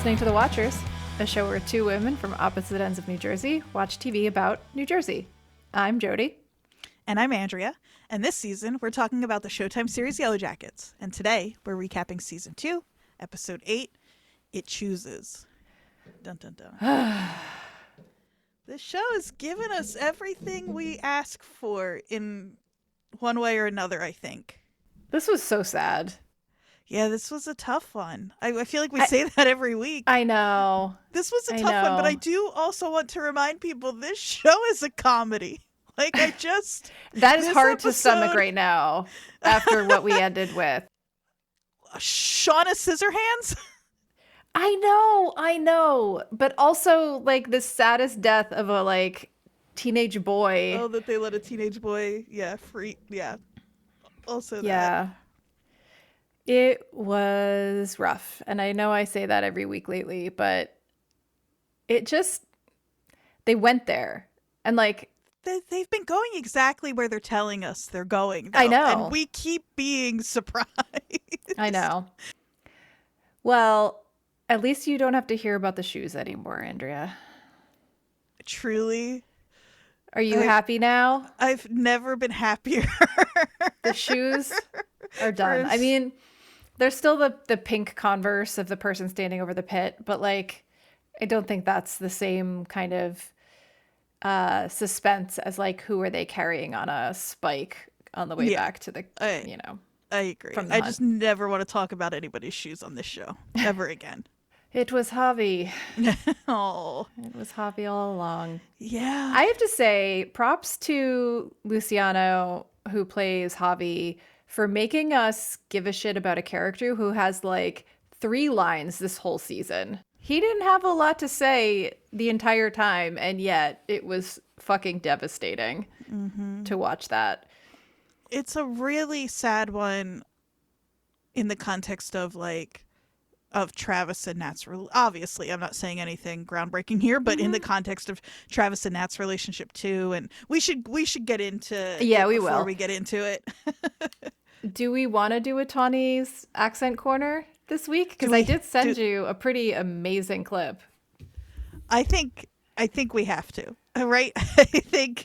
listening to The Watchers, a show where two women from opposite ends of New Jersey watch TV about New Jersey. I'm Jodie. And I'm Andrea. And this season, we're talking about the Showtime series Yellowjackets. And today, we're recapping Season 2, Episode 8, It Chooses. Dun dun dun. This show has given us everything we ask for in one way or another, I think. This was so sad. Yeah, this was a tough one. I feel like we say that every week. I know. This was a tough one, but I do also want to remind people this show is a comedy. Like, that is hard to stomach right now after what we ended with. Shauna Scissorhands? I know. But also, like, the saddest death of a, like, teenage boy. Oh, that they let a teenage boy, free. Yeah. Also that. Yeah. It was rough. And I know I say that every week lately, but they went there. And, like, they've been going exactly where they're telling us they're going, though. I know. And we keep being surprised. I know. Well, at least you don't have to hear about the shoes anymore, Andrea. Truly. Are you happy now? I've never been happier. The shoes are done. I mean, there's still the pink Converse of the person standing over the pit, but, like, I don't think that's the same kind of suspense as, like, who are they carrying on a spike on the way back to the, I agree. I just never want to talk about anybody's shoes on this show ever again. It was Javi. Oh. It was Javi all along. Yeah. I have to say, props to Luciano, who plays Javi, for making us give a shit about a character who has, like, 3 lines this whole season. He didn't have a lot to say the entire time, and yet it was fucking devastating to watch that. It's a really sad one in the context of, like, of Travis and Nat's. Obviously, I'm not saying anything groundbreaking here, but in the context of Travis and Nat's relationship too, and we should get into it before we get into it. Do we want to do a Tawny's accent corner this week? Because I did send you a pretty amazing clip. I think we have to, right?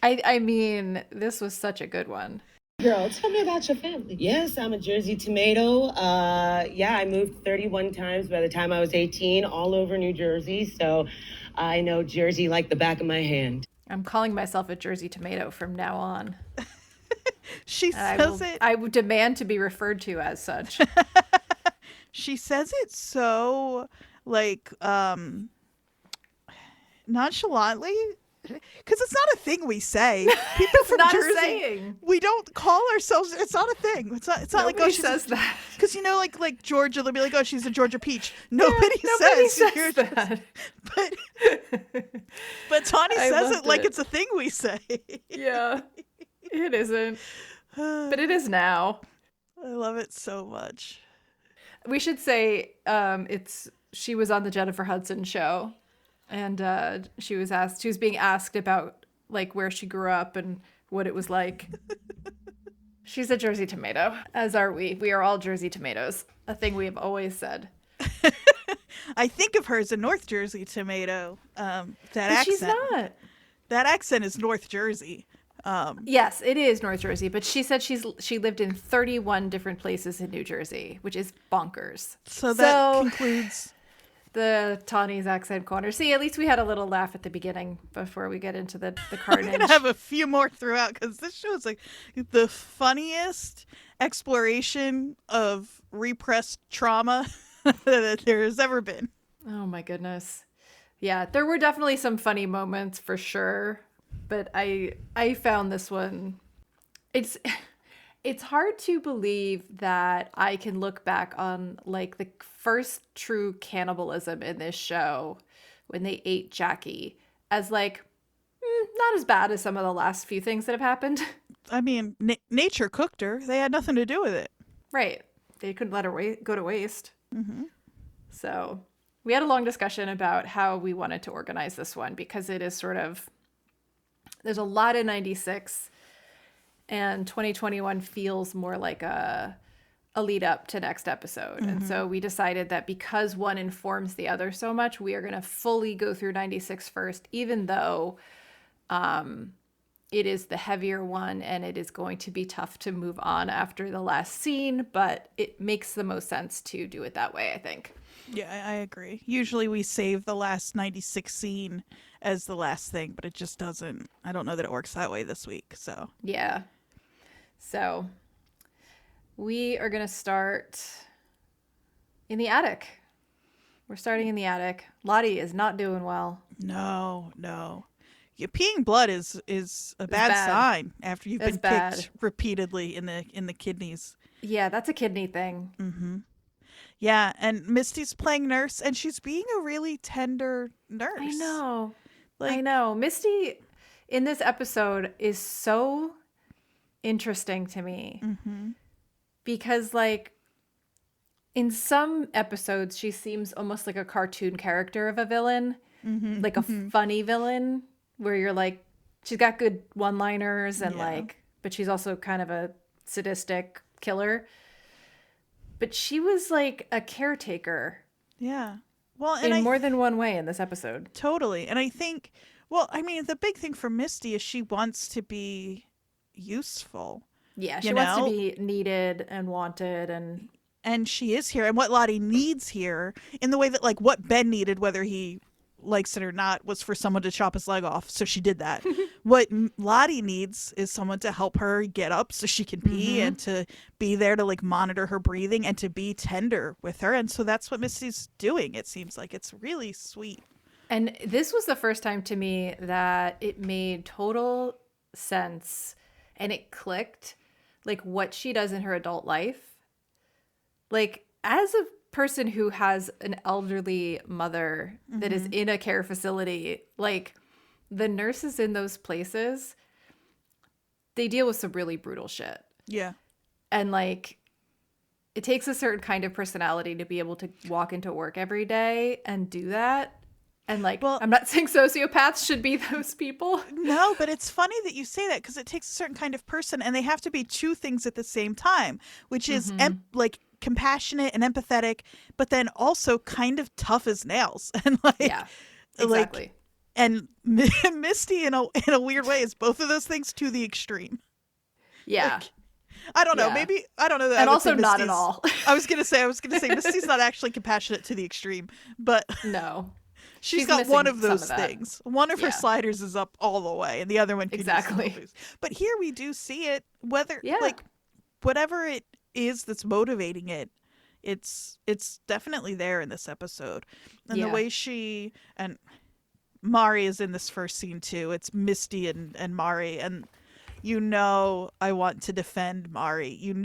I mean, this was such a good one. Girl, tell me about your family. Yes, I'm a Jersey tomato. I moved 31 times by the time I was 18, all over New Jersey. So I know Jersey like the back of my hand. I'm calling myself a Jersey tomato from now on. She says it. I would demand to be referred to as such. She says it so, like, nonchalantly. Because it's not a thing we say. People from Jersey, a saying. We don't call ourselves. It's not a thing. It's not Nobody like, oh, she says that. Because like Georgia, they'll be like, oh, she's a Georgia peach. Nobody says that. But Tawny says it like it's a thing we say. Yeah, it isn't, but it is now. I love it so much. We should say she was on the Jennifer Hudson show. And she was being asked about, like, where she grew up and what it was like. She's a Jersey tomato, as are we. We are all Jersey tomatoes, a thing we have always said. I think of her as a North Jersey tomato. That accent. She's not. That accent is North Jersey. Yes, it is North Jersey, but she said she lived in 31 different places in New Jersey, which is bonkers. So that concludes the Tawny's accent corner. See, at least we had a little laugh at the beginning before we get into the carnage. We're going to have a few more throughout because this show is like the funniest exploration of repressed trauma that there has ever been. Oh my goodness. Yeah, there were definitely some funny moments for sure, but I found this one, it's hard to believe that I can look back on, like, the first true cannibalism in this show when they ate Jackie as, like, not as bad as some of the last few things that have happened. I mean, nature cooked her. They had nothing to do with it. Right. They couldn't let her go to waste. Mm-hmm. So we had a long discussion about how we wanted to organize this one because it is sort of, there's a lot in 96. And 2021 feels more like a a lead up to next episode. And so we decided that because one informs the other so much, we are going to fully go through 96 first, even though it is the heavier one and it is going to be tough to move on after the last scene, but it makes the most sense to do it that way, I think. Yeah, I agree. Usually we save the last 96 scene as the last thing, but it just doesn't. I don't know that it works that way this week. So Yeah. So we are going to start in the attic. We're starting in the attic. Lottie is not doing well. no. Yeah, peeing blood is a bad sign after you've been kicked repeatedly in the kidneys. Yeah, that's a kidney thing. Yeah, and Misty's playing nurse, and she's being a really tender nurse. I know. Misty in this episode is so interesting to me because, like, in some episodes, she seems almost like a cartoon character of a villain, like a funny villain, where you're like, she's got good one-liners and but she's also kind of a sadistic killer. But she was like a caretaker. Yeah. Well, in more than one way in this episode. Totally. And I think, well, I mean, the big thing for Misty is she wants to be useful. Yeah, she wants to be needed and wanted, and she is here. And what Lottie needs here, in the way that, like, what Ben needed, whether he likes it or not, was for someone to chop his leg off. So she did that. What Lottie needs is someone to help her get up so she can pee and to be there to, like, monitor her breathing and to be tender with her. And so that's what Misty's doing. It seems like it's really sweet. And this was the first time to me that it made total sense and it clicked, like, what she does in her adult life. Like, as a person who has an elderly mother that is in a care facility, like, the nurses in those places, they deal with some really brutal shit. Yeah. And, like, it takes a certain kind of personality to be able to walk into work every day and do that. And, like, well, I'm not saying sociopaths should be those people. No, but it's funny that you say that, because it takes a certain kind of person, and they have to be two things at the same time, which is like compassionate and empathetic, but then also kind of tough as nails. And like, yeah, exactly. Like, and Misty in a weird way is both of those things to the extreme. Yeah. Like, I don't know. Maybe I don't know that. And also not at all. I was gonna say Misty's not actually compassionate to the extreme, but no. She's got one of those things. One of her sliders is up all the way, and the other one can exactly. But here we do see it. Whether like whatever it is that's motivating it, it's definitely there in this episode. And the way she and Mari is in this first scene too. It's Misty and Mari, and I want to defend Mari.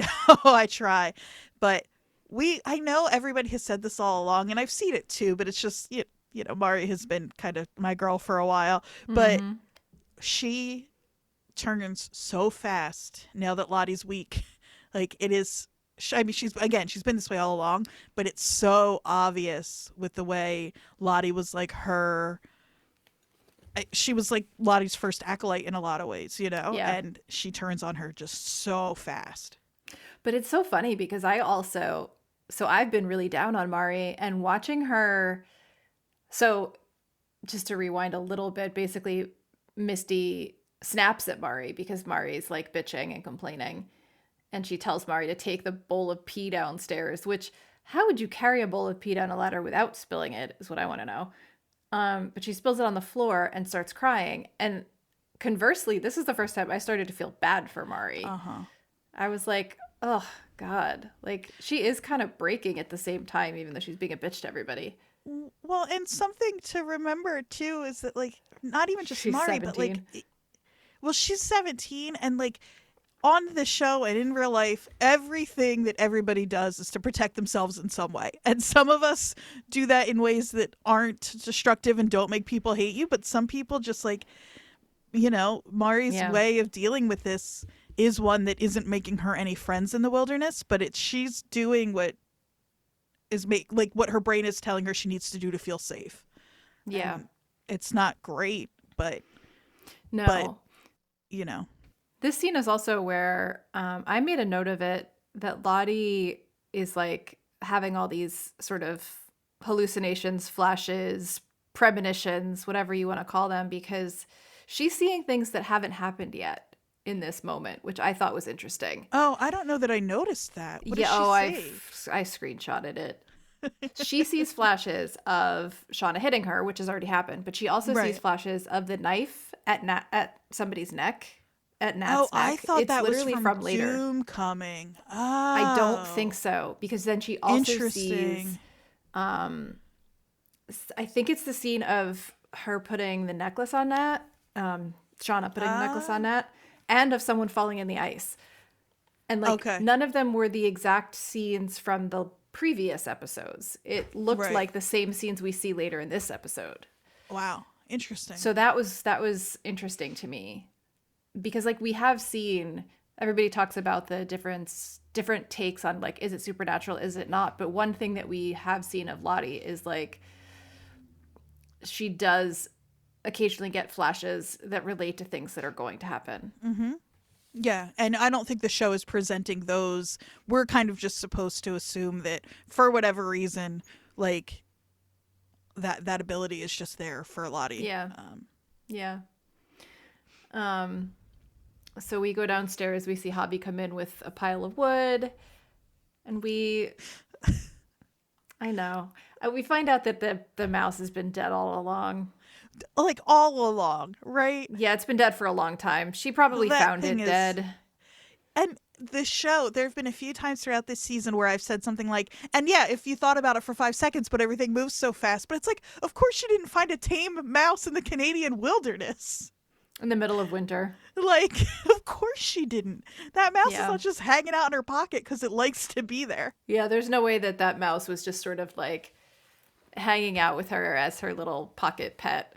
I try, but I know everybody has said this all along, and I've seen it too. But it's just Mari has been kind of my girl for a while, but she turns so fast now that Lottie's weak. Like, it is, I mean, she's been this way all along, but it's so obvious with the way Lottie was like she was like Lottie's first acolyte in a lot of ways, and she turns on her just so fast. But it's so funny because I've been really down on Mari, and watching her. So just to rewind a little bit, basically Misty snaps at Mari because Mari's like bitching and complaining. And she tells Mari to take the bowl of pee downstairs, which, how would you carry a bowl of pee down a ladder without spilling it, is what I want to know. But she spills it on the floor and starts crying. And conversely, this is the first time I started to feel bad for Mari. I was like, oh, God. Like, she is kind of breaking at the same time, even though she's being a bitch to everybody. Well, and something to remember, too, is that, like, not even just she's Mari, 17. but, like, well, she's 17, and, like, on the show and in real life, everything that everybody does is to protect themselves in some way. And some of us do that in ways that aren't destructive and don't make people hate you, but some people just, like, Mari's way of dealing with this is one that isn't making her any friends in the wilderness, but she's doing what is what her brain is telling her she needs to do to feel safe. Yeah. And it's not great, but This scene is also where I made a note of it that Lottie is like having all these sort of hallucinations, flashes, premonitions, whatever you want to call them, because she's seeing things that haven't happened yet in this moment, which I thought was interesting. Oh, I don't know that I noticed that. What Yeah, does she see? I screenshotted it. She sees flashes of Shauna hitting her, which has already happened, but she also Right. sees flashes of the knife at somebody's neck, at Nat's Oh, neck. I thought It's that was literally from later. Doom coming. Oh. I don't think so, because then she also Interesting. sees, I think it's the scene of her putting the necklace on Nat, Shauna putting the necklace on Nat, and of someone falling in the ice. And like Okay. none of them were the exact scenes from the previous episodes. It looked Right. like the same scenes we see later in this episode. Wow. Interesting. So that was interesting to me, because like we have seen, everybody talks about the different takes on like, is it supernatural, is it not? But one thing that we have seen of Lottie is like she does occasionally get flashes that relate to things that are going to happen. Yeah, and I don't think the show is presenting those. We're kind of just supposed to assume that for whatever reason, like that ability is just there for Lottie. Yeah. Yeah. So we go downstairs, we see Javi come in with a pile of wood, and I know. We find out that the mouse has been dead all along. Like all along, right? Yeah, it's been dead for a long time. She probably That found it thing is- dead. And the show, there have been a few times throughout this season where I've said something like, and yeah, if you thought about it for 5 seconds, but everything moves so fast. But it's like, of course you didn't find a tame mouse in the Canadian wilderness. In the middle of winter. Like, of course she didn't. That mouse Yeah. is not just hanging out in her pocket because it likes to be there. Yeah, there's no way that mouse was just sort of like hanging out with her as her little pocket pet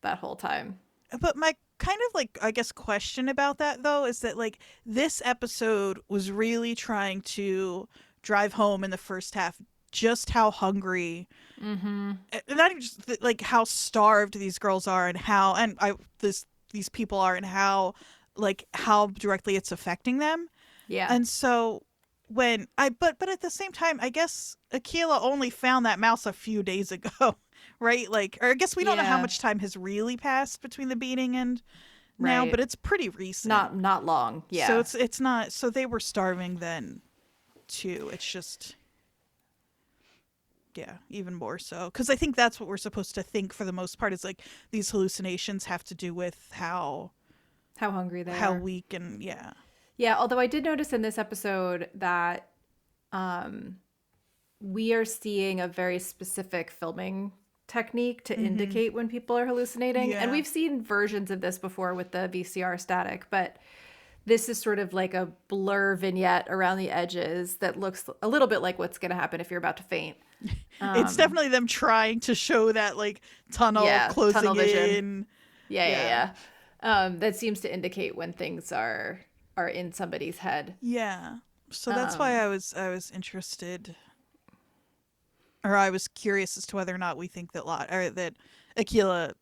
that whole time. But my kind of like, I guess, question about that though is that like this episode was really trying to drive home in the first half just how hungry, not even just like how starved these girls are, and how these people are, and how directly it's affecting them. Yeah. And so but at the same time, I guess Akila only found that mouse a few days ago. Right? Like, or I guess we don't know how Yeah. much time has really passed between the beating and now, Right. but it's pretty recent. not long. Yeah. So it's not, so they were starving then too. It's just, yeah, even more so. Because I think that's what we're supposed to think for the most part, is like these hallucinations have to do with how hungry they how are. weak and yeah. Yeah, although I did notice in this episode that we are seeing a very specific filming technique to indicate when people are hallucinating. Yeah. And we've seen versions of this before with the VCR static, but this is sort of like a blur vignette around the edges that looks a little bit like what's going to happen if you're about to faint. It's definitely them trying to show that like tunnel Yeah, closing tunnel vision. in. Yeah. That seems to indicate when things are in somebody's head. Yeah. So that's why I was interested, or I was curious as to whether or not we think that that Akila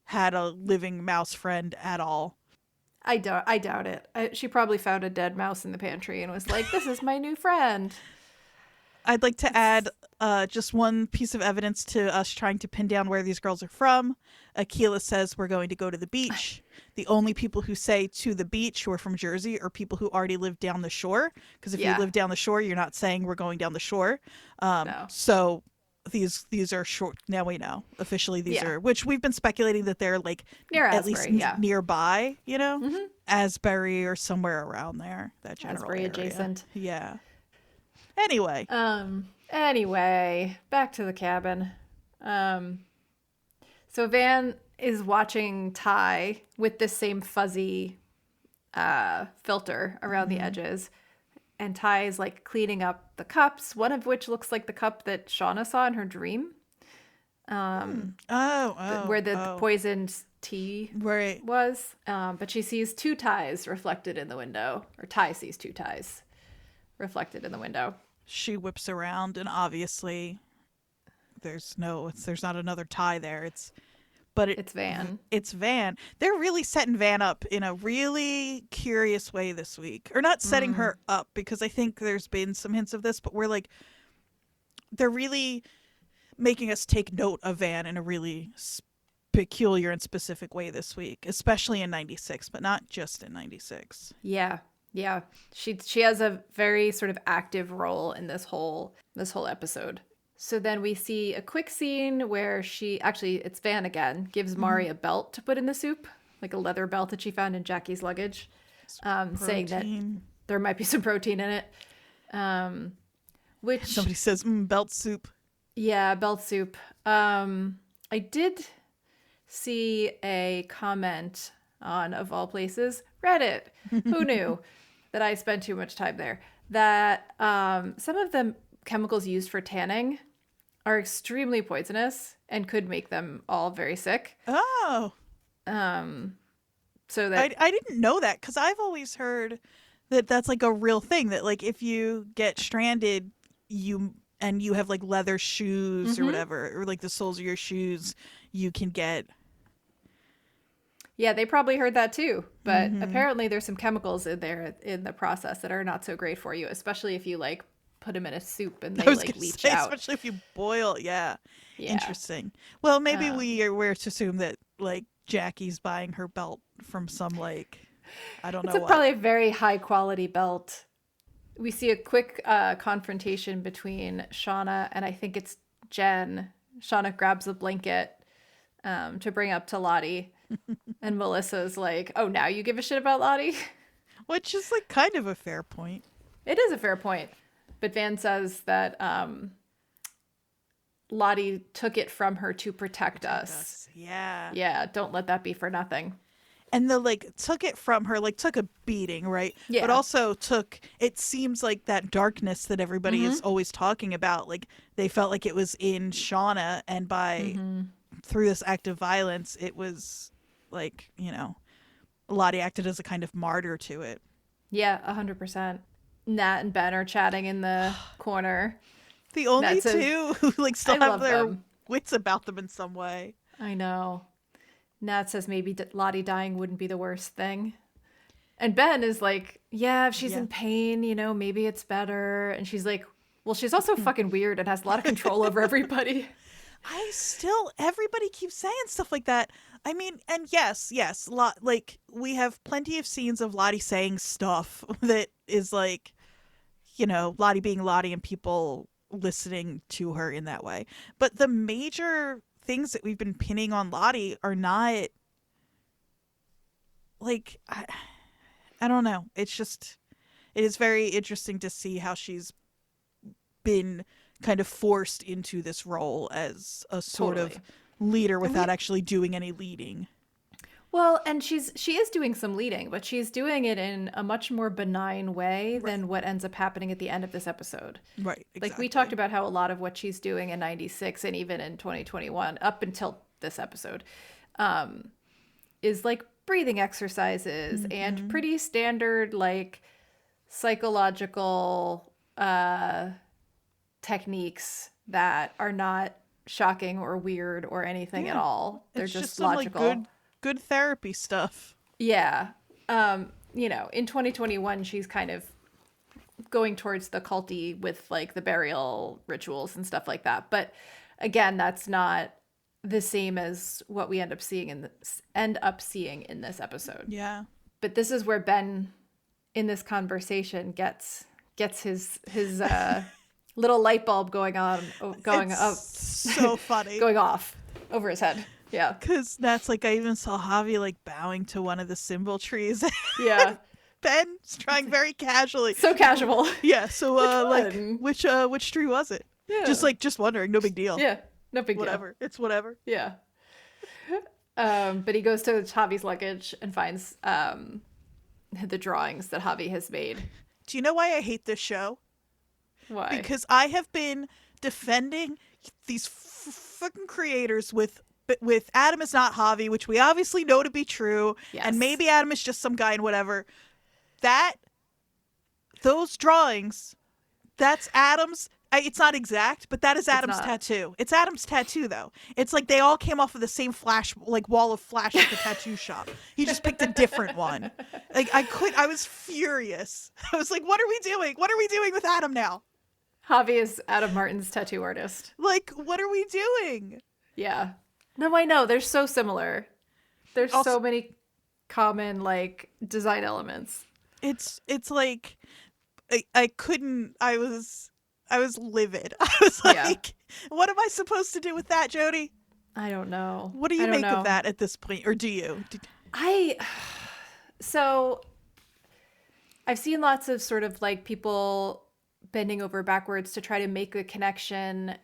had a living mouse friend at all. I doubt it. She probably found a dead mouse in the pantry and was like, "This is my new friend." I'd like to add just one piece of evidence to us trying to pin down where these girls are from. Akila says we're going to go to the beach. The only people who say to the beach who are from Jersey are people who already live down the shore. Because if Yeah. you live down the shore, you're not saying we're going down the shore. No. So these are short. Now we know officially these Yeah. are, which we've been speculating that they're like Near at Asbury, least yeah. nearby. You know, Asbury or somewhere around there. That general Asbury area. adjacent. Yeah. Anyway. Anyway, back to the cabin. So Van is watching Ty with this same fuzzy filter around the edges. And Ty is like cleaning up the cups, one of which looks like the cup that Shauna saw in her dream. Where the poisoned tea Right. was. But she sees two ties reflected in the window. Or Ty sees two ties reflected in the window. She whips around, and obviously there's not another tie there. but It's Van. It's Van. They're really setting Van up in a really curious way this week. Or not setting her up, because I think there's been some hints of this, but they're really making us take note of Van in a really peculiar and specific way this week, especially in 96, but not just in 96. Yeah. She has a very sort of active role in this whole episode. So then we see a quick scene where it's Van again, gives Mari a belt to put in the soup, like a leather belt that she found in Jackie's luggage, saying that there might be some protein in it. Which somebody says, belt soup. Yeah, belt soup. I did see a comment on, of all places, Reddit. Who knew that I spent too much time there? That some of the chemicals used for tanning are extremely poisonous and could make them all very sick. Oh. So that I didn't know that, because I've always heard that that's like a real thing, that like if you get stranded, you have like leather shoes or whatever, or like the soles of your shoes, you can get. Yeah, they probably heard that too. But apparently there's some chemicals in there in the process that are not so great for you, especially if you like put them in a soup and they like leach out. Especially if you boil. Yeah. Interesting. Well, maybe we're to assume that like Jackie's buying her belt from some like, I don't know. It's probably a very high quality belt. We see a quick confrontation between Shauna and I think it's Jen. Shauna grabs a blanket to bring up to Lottie. And Melissa's like, oh, now you give a shit about Lottie? Which is like kind of a fair point. It is a fair point. But Van says that Lottie took it from her to protect us. Yeah. Yeah, don't let that be for nothing. And took it from her, like took a beating, right? Yeah. But also it seems like that darkness that everybody is always talking about, like they felt like it was in Shauna, and through this act of violence, it was like, Lottie acted as a kind of martyr to it. Yeah, 100%. Nat and Ben are chatting in the corner. The only two who like still have their wits about them in some way. I know. Nat says maybe Lottie dying wouldn't be the worst thing. And Ben is like, yeah, if she's in pain, maybe it's better. And she's like, well, she's also fucking weird and has a lot of control over everybody. Everybody keeps saying stuff like that. I mean, and yes, like we have plenty of scenes of Lottie saying stuff that is like, Lottie being Lottie and people listening to her in that way. But the major things that we've been pinning on Lottie are not like, I don't know. It is very interesting to see how she's been kind of forced into this role as a sort of leader without actually doing any leading. Well, and she is doing some leading, but she's doing it in a much more benign way than what ends up happening at the end of this episode. Right. Exactly. Like we talked about how a lot of what she's doing in 96 and even in 2021 up until this episode is like breathing exercises and pretty standard like psychological techniques that are not shocking or weird or anything at all. They're just logical. Like good therapy stuff. Yeah. In 2021 she's kind of going towards the culty with like the burial rituals and stuff like that. But again, that's not the same as what we end up seeing in this episode. Yeah. But this is where Ben in this conversation gets his little light bulb going up, so funny, going off over his head. Yeah, because that's like I even saw Javi like bowing to one of the symbol trees. Yeah, Ben's trying very casually, so casual. Yeah, so which tree was it? Yeah, just wondering, no big deal. Yeah, no big deal. It's whatever. Yeah. But he goes to Javi's luggage and finds the drawings that Javi has made. Do you know why I hate this show? Why? Because I have been defending these fucking creators with Adam is not Javi, which we obviously know to be true, and maybe Adam is just some guy and whatever. Those drawings, that's Adam's It's not exact, but that is Adam's not. tattoo. It's Adam's tattoo, though. It's like they all came off of the same wall of flash at the tattoo shop. He just picked a different one. Like, I was furious. I was like, what are we doing? What are we doing with Adam now? Javi is Adam Martin's tattoo artist. Like, what are we doing? Yeah. No, I know. They're so similar. There's Also, so many common, like, design elements. It's like, I couldn't, I was livid. I was like, what am I supposed to do with that, Jodie? I don't know. What do you make of that at this point? Or do you? So I've seen lots of sort of like people bending over backwards to try to make a connection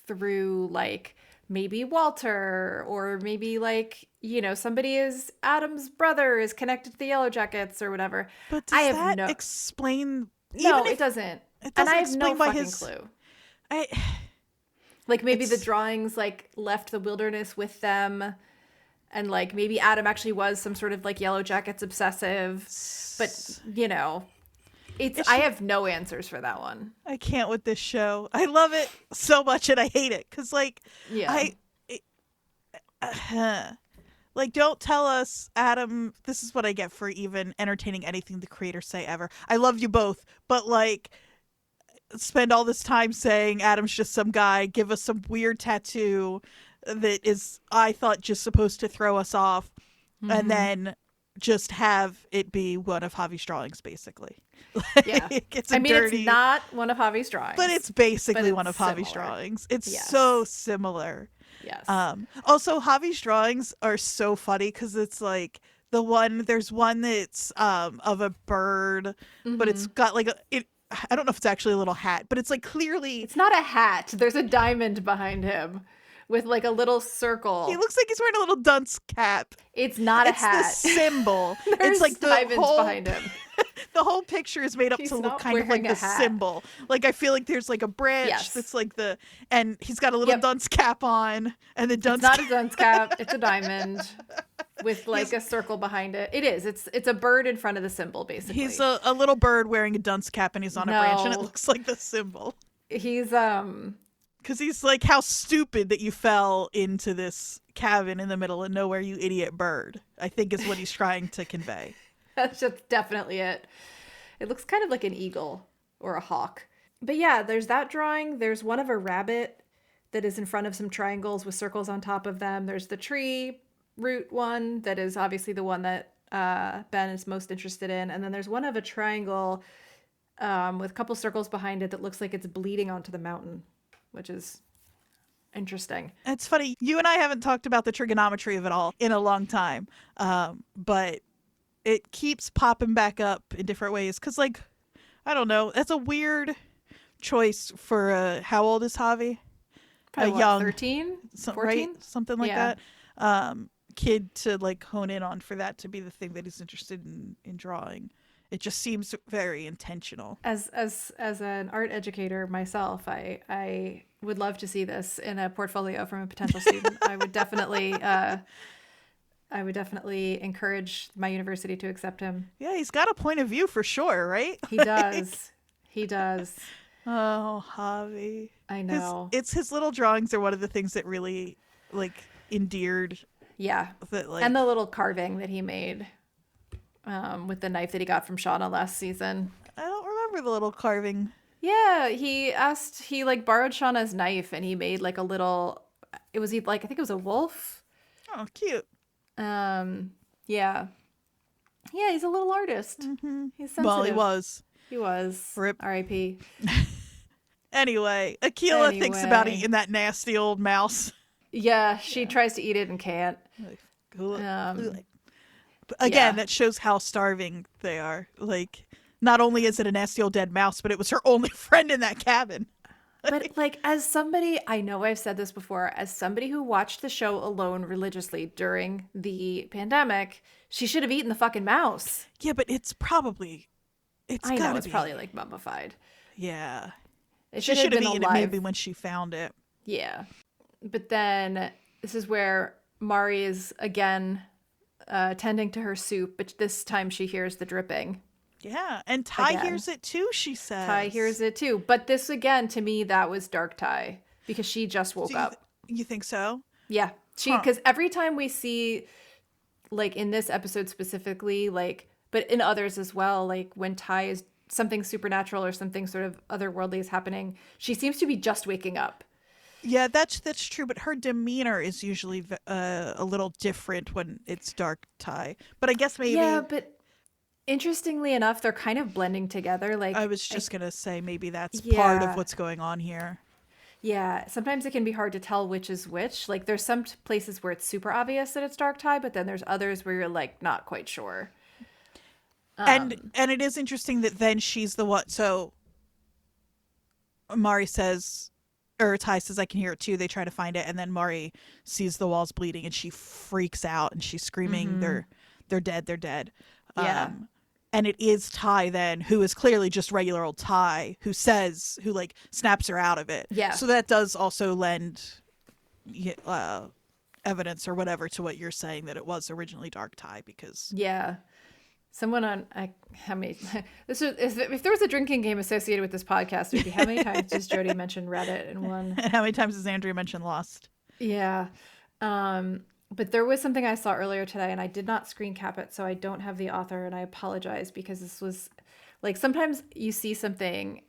through like maybe Walter or maybe like, you know, somebody is Adam's brother is connected to the Yellowjackets or whatever. But does that explain? No, it doesn't. It doesn't and I have no explain fucking clue. I Like maybe the drawings like left the wilderness with them, and like maybe Adam actually was some sort of like Yellowjackets obsessive, but you know, I have no answers for that one. I can't with this show. I love it so much and I hate it because like like don't tell us, Adam, this is what I get for even entertaining anything the creators say ever. I love you both, but like spend all this time saying Adam's just some guy, give us some weird tattoo that is, I thought, just supposed to throw us off, and then just have it be one of Javi's drawings, basically. Yeah. It's it's not one of Javi's drawings. But it's basically one of similar. Javi's drawings. It's so similar. Yes. Also, Javi's drawings are so funny because it's like there's one that's of a bird, but it's got like I don't know if it's actually a little hat, but it's like clearly... It's not a hat. There's a diamond behind him with like a little circle. He looks like he's wearing a little dunce cap. It's not a hat. It's the symbol. There's it's like diamonds behind him. The whole picture is made up to look kind of like the symbol. Like I feel like there's like a branch that's like and he's got a little dunce cap on, and the dunce. It's not a dunce cap. It's a diamond with like a circle behind it. It is. It's a bird in front of the symbol, basically. He's a little bird wearing a dunce cap, and he's on a branch, and it looks like the symbol. He's because he's like, how stupid that you fell into this cabin in the middle of nowhere, you idiot bird. I think is what he's trying to convey. That's just definitely it. It looks kind of like an eagle or a hawk. But yeah, there's that drawing. There's one of a rabbit that is in front of some triangles with circles on top of them. There's the tree root one that is obviously the one that Ben is most interested in. And then there's one of a triangle with a couple circles behind it that looks like it's bleeding onto the mountain, which is interesting. It's funny. You and I haven't talked about the trigonometry of it all in a long time. But it keeps popping back up in different ways. Because, like, I don't know. That's a weird choice for how old is Javi? Probably young 13? 14? Right? Something like that. Kid to, like, hone in on for that to be the thing that he's interested in drawing. It just seems very intentional. As an art educator myself, I would love to see this in a portfolio from a potential student. I would definitely encourage my university to accept him. Yeah, he's got a point of view for sure, right? He does. He does. Oh, Javi. I know. His little drawings are one of the things that really, like, endeared. Yeah. And the little carving that he made with the knife that he got from Shauna last season. I don't remember the little carving. Yeah, he borrowed Shauna's knife and he made like a little, I think it was a wolf. Oh, cute. Yeah, he's a little artist. Mm-hmm. He's sensitive. Well, he was. Rip. R.I.P. Anyway, Akilah thinks about eating that nasty old mouse. Yeah, she tries to eat it and can't. Again, that shows how starving they are. Like, not only is it a nasty old dead mouse, but it was her only friend in that cabin. But like, as somebody, I know I've said this before, as somebody who watched the show alone religiously during the pandemic, she should have eaten the fucking mouse. Yeah, but it's probably probably like mummified. Yeah. She should have eaten it maybe when she found it. Yeah. But then this is where Mari is again tending to her soup, but this time she hears the dripping. Yeah, and Ty Again. hears it too, she says. Ty hears it too. But this, again, to me, that was dark Ty because she just woke up. You think so? Yeah. Huh. Because every time we see, like in this episode specifically, like, but in others as well, like when Ty is something supernatural or something sort of otherworldly is happening, she seems to be just waking up. Yeah, that's true, but her demeanor is usually a little different when it's dark Ty. But I guess maybe... Yeah, but interestingly enough, they're kind of blending together. Like I was just going to say maybe that's part of what's going on here. Yeah, sometimes it can be hard to tell which is which. Like there's some places where it's super obvious that it's dark Ty, but then there's others where you're like not quite sure. And it is interesting that then she's the one. So Mari says, or Ty says, I can hear it too. They try to find it, and then Mari sees the walls bleeding, and she freaks out, and she's screaming, "They're dead! They're dead!" Yeah. And it is Ty then, who is clearly just regular old Ty, who like snaps her out of it. Yeah. So that does also lend evidence or whatever to what you're saying, that it was originally dark Ty, because Yeah. Someone on how many this is if there was a drinking game associated with this podcast, it would be how many times does Jodie mention Reddit in one? And how many times does Andrea mention Lost? Yeah. But there was something I saw earlier today and I did not screen cap it, so I don't have the author and I apologize because this was like sometimes you see something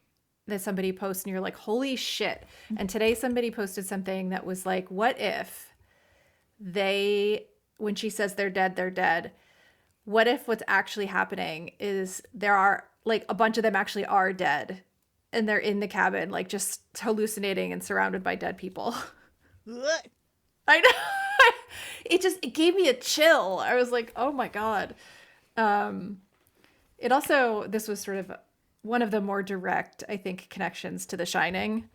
that somebody posts and you're like, holy shit. And today somebody posted something that was like, what if when she says they're dead, what if what's actually happening is there are like a bunch of them actually are dead and they're in the cabin, like just hallucinating and surrounded by dead people. I know. It gave me a chill. I was like, oh my God. This was sort of one of the more direct, I think, connections to The Shining.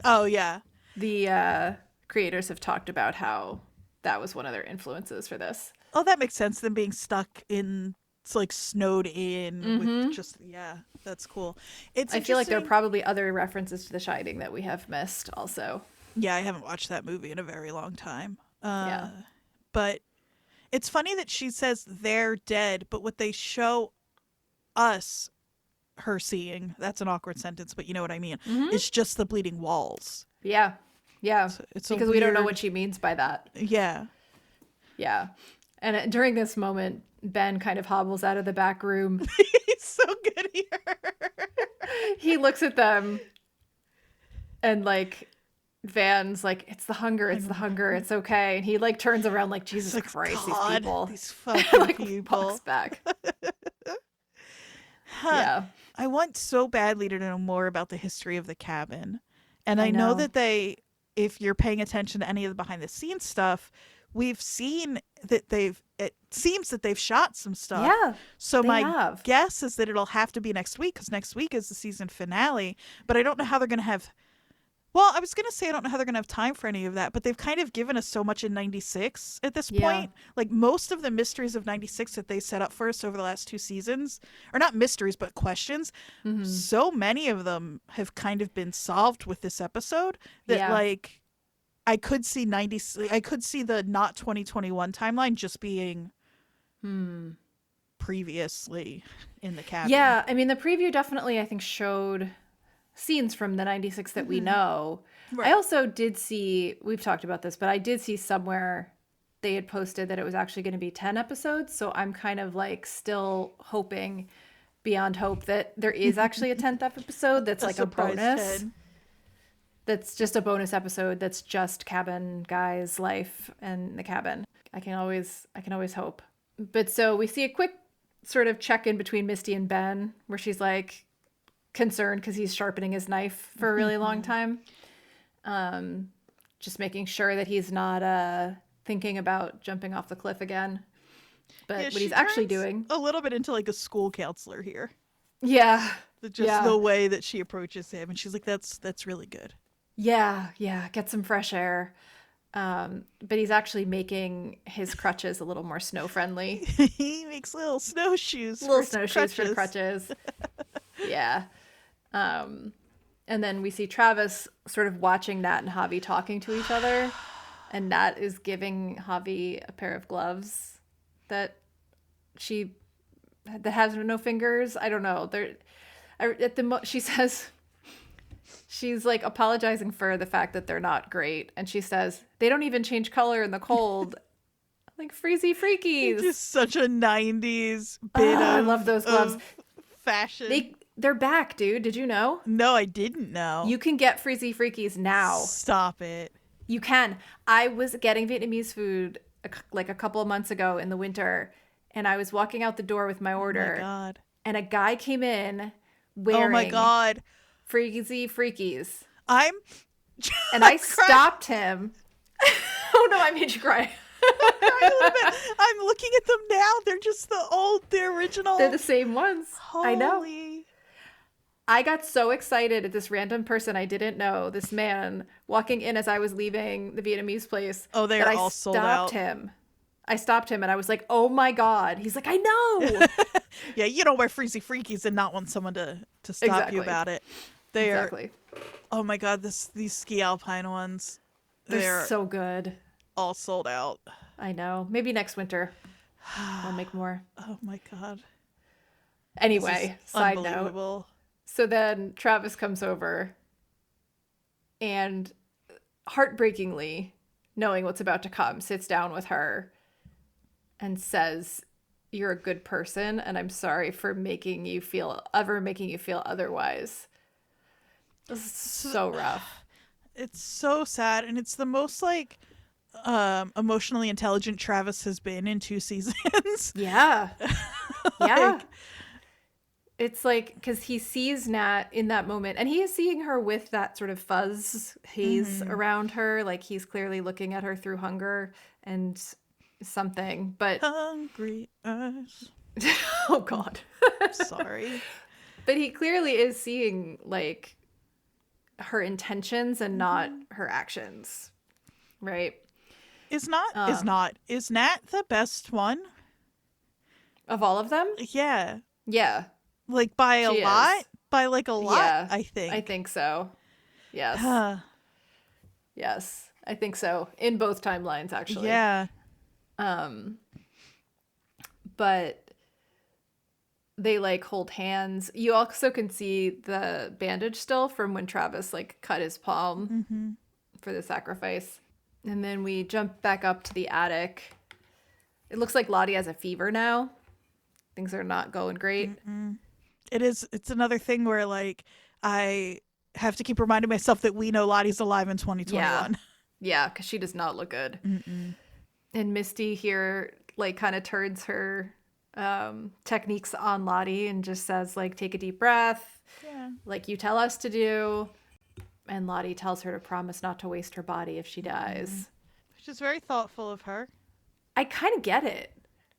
Oh, yeah. The creators have talked about how that was one of their influences for this. Oh, that makes sense. Them being stuck in, it's like snowed in with just, yeah, that's cool. I feel like there are probably other references to The Shining that we have missed also. Yeah, I haven't watched that movie in a very long time. Yeah. But it's funny that she says they're dead, but what they show us, her seeing, that's an awkward sentence, but you know what I mean, it's just the bleeding walls. Yeah. Yeah. It's because we don't know what she means by that. Yeah. Yeah. And during this moment, Ben kind of hobbles out of the back room. He's so good here. He looks at them and like Van's like, it's the hunger, it's okay. And he like turns around like, Jesus like, Christ, God, these people. These fucking like, people. Walks back. Yeah. I want so badly to know more about the history of the cabin. And I know that if you're paying attention to any of the behind the scenes stuff, we've seen that it seems that they've shot some stuff. Yeah. So my guess is that it'll have to be next week, because next week is the season finale. But I don't know how they're going to have. Well, I was going to say I don't know how they're going to have time for any of that, but they've kind of given us so much in 96 at this point. Like most of the mysteries of 96 that they set up for us over the last 2 seasons, or not mysteries, but questions, so many of them have kind of been solved with this episode that like I could see the not 2021 timeline just being previously in the cabin. Yeah, I mean the preview definitely I think showed scenes from the 96 that we know. Right. I also did see, we've talked about this, but I did see somewhere they had posted that it was actually going to be 10 episodes. So I'm kind of like still hoping beyond hope that there is actually a 10th episode that's like a bonus. 10. That's just a bonus episode that's just cabin guy's life and the cabin. I can always hope. But so we see a quick sort of check-in between Misty and Ben where she's like concerned because he's sharpening his knife for a really long time. Just making sure that he's not thinking about jumping off the cliff again. But what he's actually doing. A little bit into like a school counselor here. Yeah. Just the way that she approaches him. And she's like, that's really good. Yeah. Get some fresh air. But he's actually making his crutches a little more snow friendly. He makes little snowshoes. For the crutches. Yeah. And then we see Travis sort of watching Nat and Javi talking to each other. And Nat is giving Javi a pair of gloves that she that has no fingers. I don't know. She says she's like apologizing for the fact that they're not great, and she says they don't even change color in the cold. Like freezy freakies. Just such a 90s bit of I love those gloves. of fashion. They're back, dude. Did you know? No, I didn't know. You can get freezy freakies now. Stop it. You can. I was getting Vietnamese food like a couple of months ago in the winter, and I was walking out the door with my order. Oh my God. And a guy came in wearing Oh my God. freezy freakies. And I stopped him. Oh no, I made you cry. I'm looking at them now. They're just the original. They're the same ones. Holy. I know. I got so excited at this random person I didn't know, this man, walking in as I was leaving the Vietnamese place. Oh, they're all sold out. I stopped him and I was like, oh my God. He's like, I know. Yeah, you don't wear freezy freakies and not want someone to stop you about it. Exactly. Oh my God, these ski alpine ones. They're so good. All sold out. I know. Maybe next winter I'll make more. Oh my God. Anyway, side note. So then Travis comes over and heartbreakingly, knowing what's about to come, sits down with her and says, "You're a good person, and I'm sorry for making you feel otherwise." This is so rough. It's so sad, and it's the most like emotionally intelligent Travis has been in 2 seasons. Yeah. Yeah. It's like, because he sees Nat in that moment, and he is seeing her with that sort of fuzz haze around her. Like, he's clearly looking at her through hunger and something, but... Hungry eyes. Oh, God. Sorry. But he clearly is seeing, like, her intentions and not her actions, right? Is Nat the best one? Of all of them? Yeah. Yeah. Like by a lot? By like a lot, yeah, I think. I think so. Yes. Yes, I think so. In both timelines, actually. Yeah. But they like hold hands. You also can see the bandage still from when Travis like cut his palm for the sacrifice. And then we jump back up to the attic. It looks like Lottie has a fever now. Things are not going great. It's another thing where like I have to keep reminding myself that we know Lottie's alive in 2021. Yeah, because she does not look good. And Misty here like kind of turns her techniques on Lottie and just says like, take a deep breath, like you tell us to do. And Lottie tells her to promise not to waste her body if she dies. Which is very thoughtful of her. I kind of get it.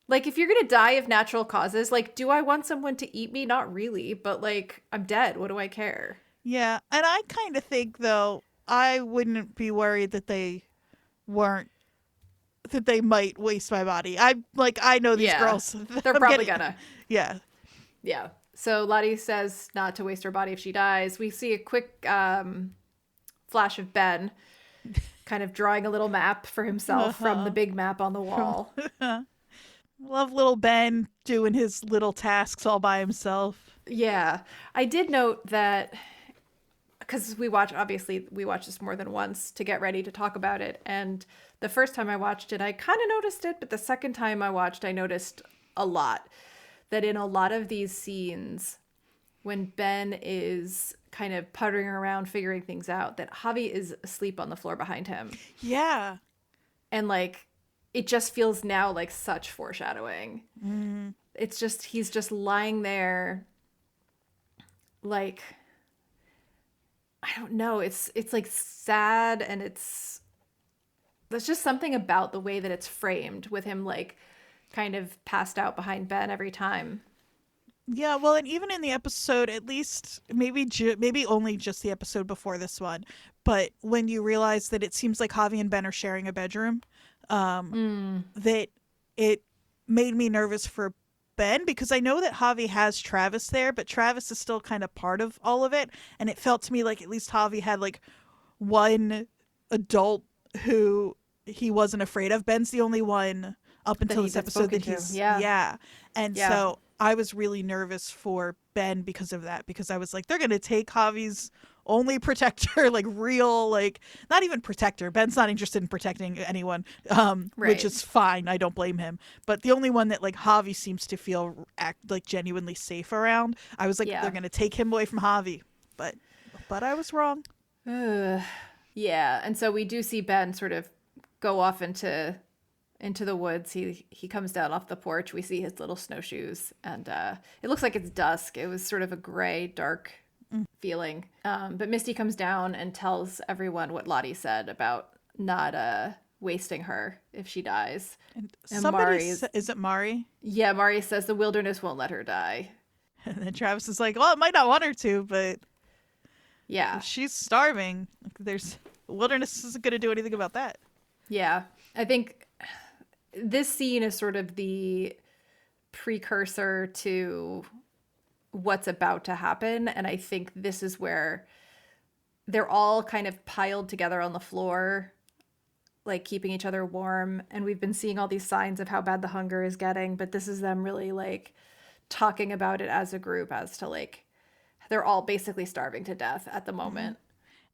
Like, if you're going to die of natural causes, like, do I want someone to eat me? Not really, but like, I'm dead. What do I care? Yeah, and I kind of think, though, I wouldn't be worried that they might waste my body. I know these girls. They're probably gonna. Yeah. Yeah. So Lottie says not to waste her body if she dies. We see a quick flash of Ben kind of drawing a little map for himself from the big map on the wall. Love little Ben doing his little tasks all by himself. Yeah. I did note that, because we watch this more than once to get ready to talk about it. And the first time I watched it, I kind of noticed it. But the second time I watched, I noticed a lot. That in a lot of these scenes, when Ben is kind of puttering around figuring things out, that Javi is asleep on the floor behind him. Yeah. And like, it just feels now like such foreshadowing. It's just, he's just lying there like, I don't know. It's like sad, and there's just something about the way that it's framed with him like kind of passed out behind Ben every time. Yeah, well, and even in the episode, at least maybe only just the episode before this one, but when you realize that it seems like Javi and Ben are sharing a bedroom, that it made me nervous for Ben, because I know that Javi has Travis there, but Travis is still kind of part of all of it, and it felt to me like at least Javi had like one adult who he wasn't afraid of. Ben's the only one up until this episode that he's and so I was really nervous for Ben because of that, because I was like, they're going to take Javi's only protector, like real, like not even protector. Ben's not interested in protecting anyone, which is fine. I don't blame him. But the only one that like Javi seems to feel like genuinely safe around, I was like, they're going to take him away from Javi. But I was wrong. Yeah. And so we do see Ben sort of go off into the woods. He comes down off the porch. We see his little snowshoes, and it looks like it's dusk. It was sort of a gray, dark feeling. But Misty comes down and tells everyone what Lottie said about not wasting her if she dies. And somebody is it Mari? Yeah, Mari says the wilderness won't let her die. And then Travis is like, well, it might not want her to, but yeah, if she's starving, the wilderness isn't going to do anything about that. Yeah, I think this scene is sort of the precursor to what's about to happen. And I think this is where they're all kind of piled together on the floor, like keeping each other warm. And we've been seeing all these signs of how bad the hunger is getting, but this is them really like talking about it as a group, as to like, they're all basically starving to death at the moment.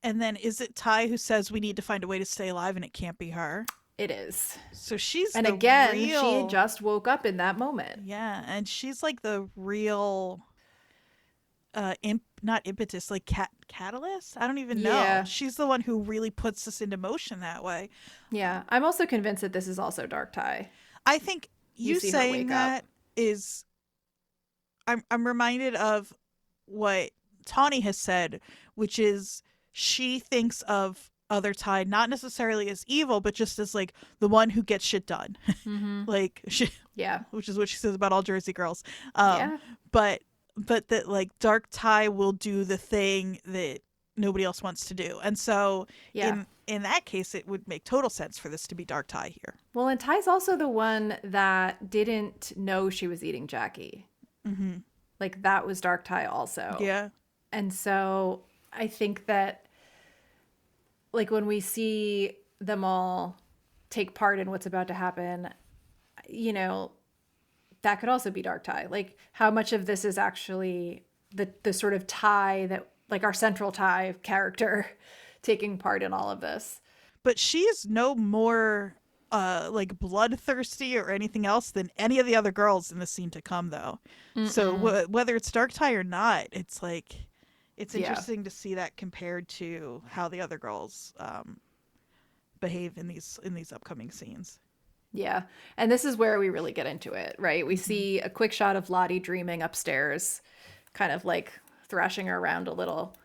And then is it Ty who says we need to find a way to stay alive and it can't be her? It is. So she's and the again, real... she just woke up in that moment. Yeah, and she's like the real not impetus, like catalyst? I don't even know. Yeah. She's the one who really puts us into motion that way. Yeah, I'm also convinced that this is also Dark Ty. I think you see her saying wake that up. is I'm reminded of what Tawny has said, which is she thinks of other Ty not necessarily as evil, but just as like the one who gets shit done. Like Yeah. which is what she says about all Jersey girls. Yeah. But that like Dark Ty will do the thing that nobody else wants to do. And so in that case, it would make total sense for this to be Dark Ty here. Well, and Ty's also the one that didn't know she was eating Jackie. Like that was Dark Ty also. Yeah. And so I think that like when we see them all take part in what's about to happen, you know, that could also be Dark Ty. Like how much of this is actually the sort of Ty that like our central Ty character taking part in all of this. But she is no more like bloodthirsty or anything else than any of the other girls in the scene to come, though. So whether it's Dark Ty or not, it's like it's interesting to see that compared to how the other girls behave in these upcoming scenes. Yeah. And this is where we really get into it, right? We see a quick shot of Lottie dreaming upstairs, kind of like thrashing her around a little.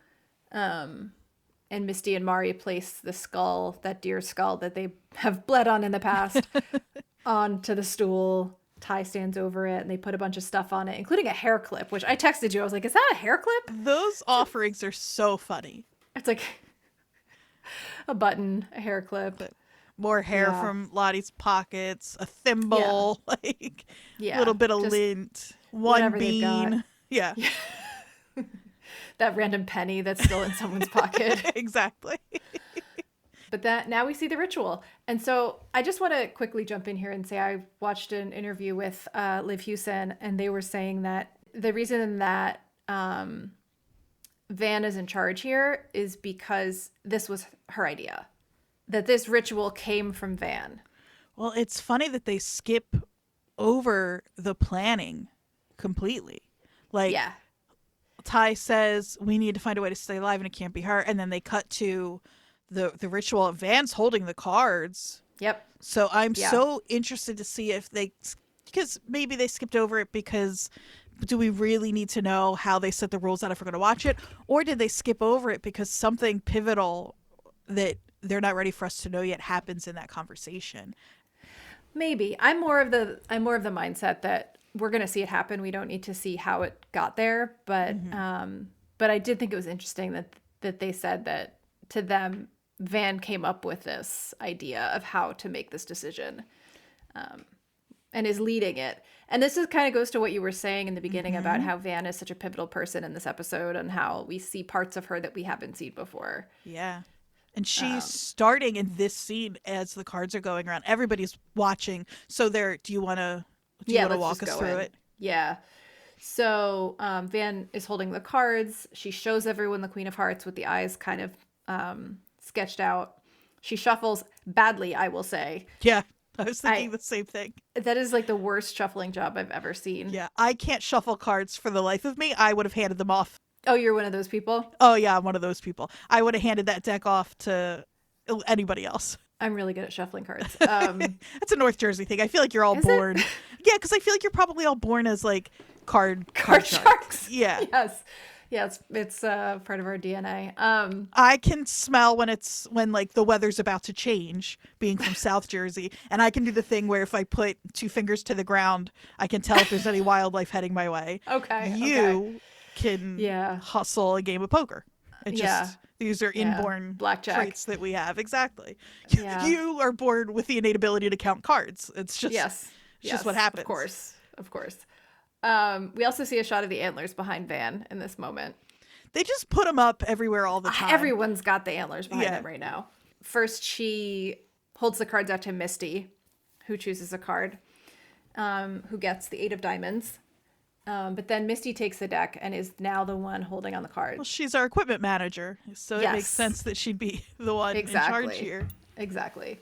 And Misty and Mari place the skull, that deer skull that they have bled on in the past, onto the stool. Ty stands over it and they put a bunch of stuff on it, including a hair clip, which I texted you. I was like, is that a hair clip? Those offerings are so funny. It's like a button, a hair clip. More hair from Lottie's pockets, a thimble, like a little bit of lint, one bean. Yeah. That random penny that's still in someone's pocket. Exactly. But now we see the ritual. And so I just want to quickly jump in here and say I watched an interview with Liv Hewson, and they were saying that the reason that Van is in charge here is because this was her idea. That this ritual came from Van. Well, it's funny that they skip over the planning completely. Like, Ty says, we need to find a way to stay alive and it can't be her. And then they cut to the ritual. Van's holding the cards. Yep. So I'm so interested to see if because maybe they skipped over it because do we really need to know how they set the rules out if we're going to watch it? Or did they skip over it because something pivotal that they're not ready for us to know yet happens in that conversation? Maybe. I'm more of the mindset that we're going to see it happen. We don't need to see how it got there. But I did think it was interesting that they said that to them, Van came up with this idea of how to make this decision and is leading it. And this is kind of goes to what you were saying in the beginning about how Van is such a pivotal person in this episode and how we see parts of her that we haven't seen before. Yeah. And she's starting in this scene as the cards are going around. Everybody's watching. So do you want to walk us through it? Yeah. So Van is holding the cards. She shows everyone the Queen of Hearts with the eyes kind of sketched out. She shuffles badly, I will say. Yeah, I was thinking the same thing. That is like the worst shuffling job I've ever seen. Yeah, I can't shuffle cards for the life of me. I would have handed them off. Oh, you're one of those people? Oh, yeah, I'm one of those people. I would have handed that deck off to anybody else. I'm really good at shuffling cards. That's a North Jersey thing. I feel like you're all born. Yeah, because I feel like you're probably all born as like card sharks. Yeah. Yes. Yeah, it's part of our DNA. I can smell when like the weather's about to change, being from South Jersey, and I can do the thing where if I put 2 fingers to the ground, I can tell if there's any wildlife heading my way. Okay. You can hustle a game of poker. These are inborn blackjack traits that we have. Exactly. You are born with the innate ability to count cards. It's just just what happens. Of course. We also see a shot of the antlers behind Van in this moment. They just put them up everywhere all the time. Everyone's got the antlers behind them right now. First, she holds the cards out to Misty, who chooses a card, who gets the 8 of diamonds. But then Misty takes the deck and is now the one holding on the cards. Well, she's our equipment manager, so it makes sense that she'd be the one in charge here. Exactly.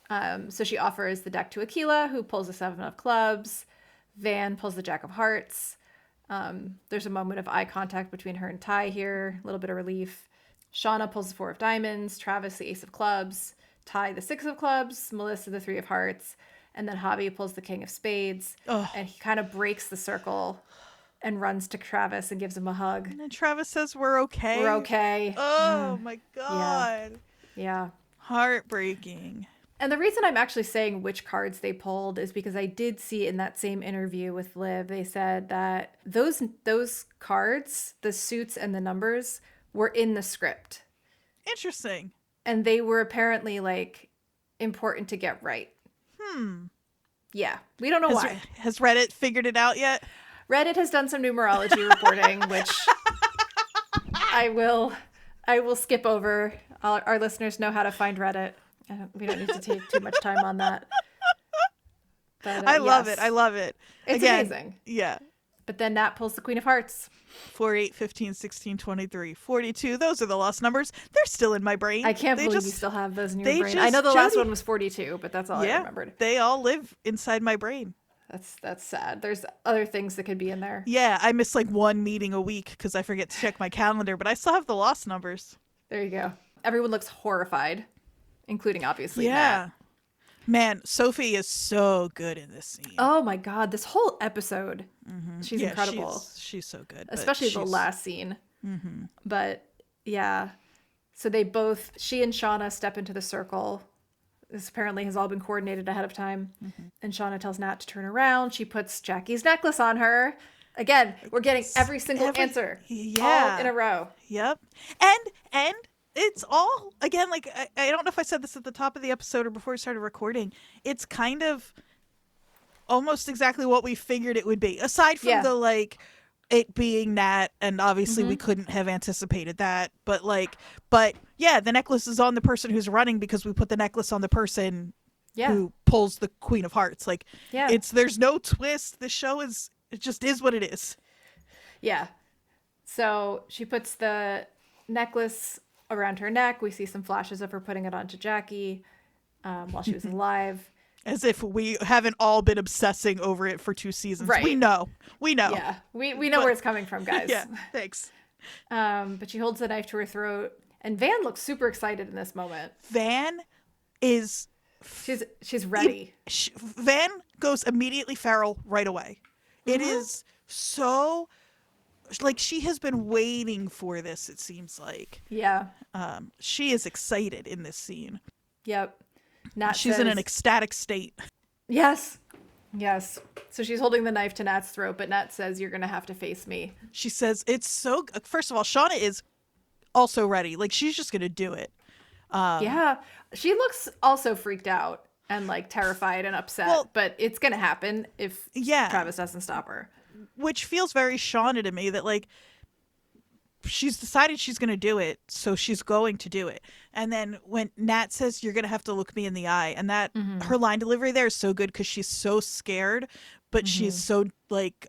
So she offers the deck to Aquila, who pulls the 7 of clubs. Van pulls the Jack of hearts. There's a moment of eye contact between her and Ty here. A little bit of relief. Shauna pulls the 4 of diamonds. Travis the ace of clubs. Ty the 6 of clubs. Melissa the 3 of hearts. And then Javi pulls the king of spades. And he kind of breaks the circle and runs to Travis and gives him a hug. And then Travis says, "We're okay." We're okay. Oh my God. Yeah. Heartbreaking. And the reason I'm actually saying which cards they pulled is because I did see in that same interview with Liv, they said that those cards, the suits and the numbers, were in the script. Interesting. And they were apparently like important to get right. Yeah. We don't know why. Has Reddit figured it out yet? Reddit has done some numerology reporting, which I will skip over. Our listeners know how to find Reddit. We don't need to take too much time on that. But, I love it. I love it. It's amazing. Yeah. But then Nat pulls the Queen of Hearts. 4, 8, 15, 16, 23, 42. Those are the lost numbers. They're still in my brain. I can't believe you still have those in your brain. I know the last one was 42, but that's all I remembered. They all live inside my brain. That's sad. There's other things that could be in there. Yeah, I miss like one meeting a week because I forget to check my calendar, but I still have the lost numbers. There you go. Everyone looks horrified, including obviously Nat. Man, Sophie is so good in this scene. Oh my God, this whole episode. She's incredible. She's so good. Especially the last scene. But yeah. So she and Shauna step into the circle. This apparently has all been coordinated ahead of time. And Shauna tells Nat to turn around. She puts Jackie's necklace on her. Again, we're getting every single answer. All in a row. Yep. And it's all, again, like, I don't know if I said this at the top of the episode or before we started recording. It's kind of almost exactly what we figured it would be. Aside from the, like, it being Nat, and obviously we couldn't have anticipated that. But yeah, the necklace is on the person who's running because we put the necklace on the person who pulls the Queen of Hearts. Like, there's no twist. The show it just is what it is. Yeah. So she puts the necklace around her neck. We see some flashes of her putting it onto Jackie while she was alive. As if we haven't all been obsessing over it for 2 seasons. Right. We know. Yeah, we know where it's coming from, guys. Yeah, thanks. But she holds the knife to her throat, and Van looks super excited in this moment. Van is... She's ready. Van goes immediately feral right away. It is so... Like, she has been waiting for this, it seems like. Yeah. She is excited in this scene. Yep. She's in an ecstatic state. Yes. So she's holding the knife to Nat's throat, but Nat says, "You're going to have to face me." She says, it's so... First of all, Shauna is also ready. Like, she's just going to do it. Yeah. She looks also freaked out and, like, terrified and upset, but it's going to happen if Travis doesn't stop her. Which feels very Shauna to me, that, like, she's decided she's going to do it, so she's going to do it. And then when Nat says, "You're going to have to look me in the eye," and that her line delivery there is so good because she's so scared, but she's so, like,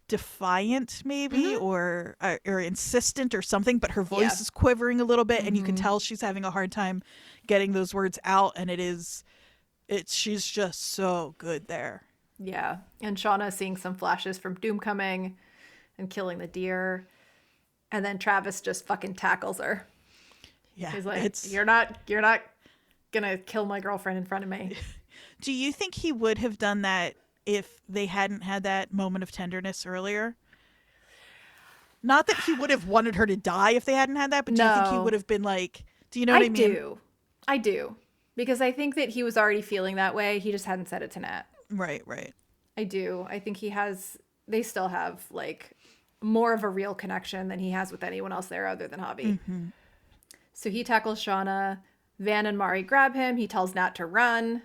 defiant maybe or insistent or something, but her voice Yeah. is quivering a little bit and you can tell she's having a hard time getting those words out, and she's just so good there. Yeah. And Shauna seeing some flashes from Doom coming and killing the deer. And then Travis just fucking tackles her. Yeah. He's like, you're not gonna kill my girlfriend in front of me. Do you think he would have done that if they hadn't had that moment of tenderness earlier? Not that he would have wanted her to die if they hadn't had that, but do you think he would have been like, do you know what I mean? I do. Because I think that he was already feeling that way. He just hadn't said it to Nat. Right. I do. I think they still have like more of a real connection than he has with anyone else there other than Javi. Mm-hmm. So he tackles Shauna. Van and Mari grab him. He tells Nat to run,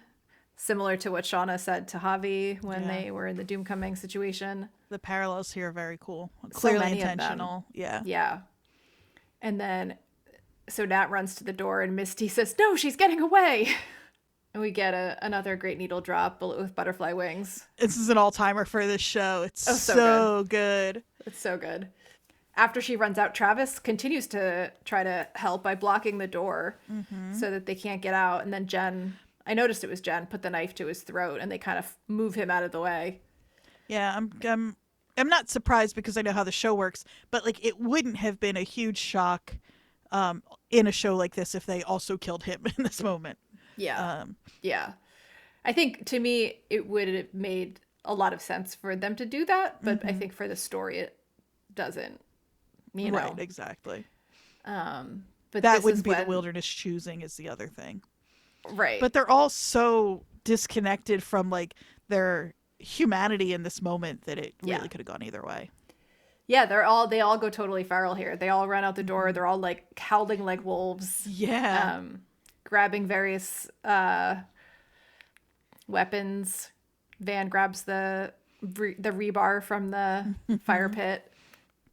similar to what Shauna said to Javi when they were in the Doom coming situation. The parallels here are very cool. So Clearly many intentional. Yeah. Yeah. And then, so Nat runs to the door and Misty says, "No, she's getting away." And we get another great needle drop, bullet with butterfly wings. This is an all-timer for this show. It's so good. It's so good. After she runs out, Travis continues to try to help by blocking the door so that they can't get out. And then Jen, I noticed it was Jen, put the knife to his throat and they kind of move him out of the way. Yeah, I'm not surprised because I know how the show works, but like it wouldn't have been a huge shock in a show like this if they also killed him in this moment. Yeah. Yeah. I think to me, it would have made a lot of sense for them to do that. But I think for the story, it doesn't, you know. Right, exactly. But that wouldn't be the wilderness choosing is the other thing. Right. But they're all so disconnected from like their humanity in this moment that it really could have gone either way. Yeah, they all go totally feral here. They all run out the door. They're all like howling like wolves. Yeah. Grabbing various weapons. Van grabs the rebar from the fire pit.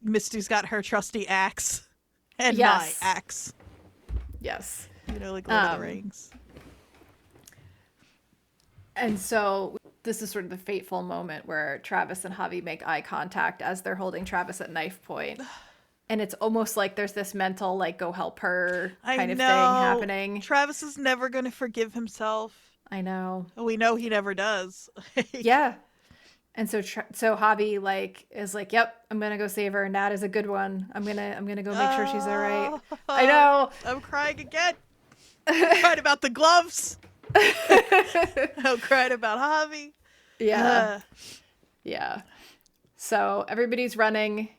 Misty's got her trusty axe and my axe. Yes. You know, like Lord of the Rings. And so this is sort of the fateful moment where Travis and Javi make eye contact as they're holding Travis at knife point. And it's almost like there's this mental, like, go help her kind of thing happening. Travis is never going to forgive himself. I know. We know he never does. Yeah. And so Javi, like, is like, yep, I'm going to go save her. Nat is a good one. I'm going to go make sure she's all right. I know. I'm crying again. I cried about the gloves. I'm crying about Javi. Yeah. Yeah. So everybody's running.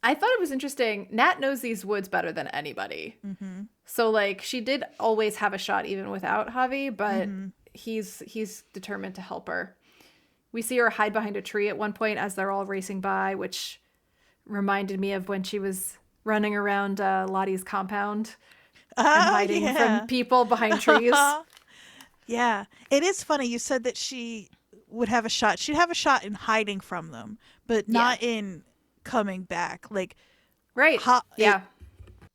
I thought it was interesting. Nat knows these woods better than anybody. Mm-hmm. So, like, she did always have a shot even without Javi, but he's determined to help her. We see her hide behind a tree at one point as they're all racing by, which reminded me of when she was running around Lottie's compound and hiding from people behind trees. Yeah. It is funny. You said that she would have a shot. She'd have a shot in hiding from them, but not in coming back. Like, right.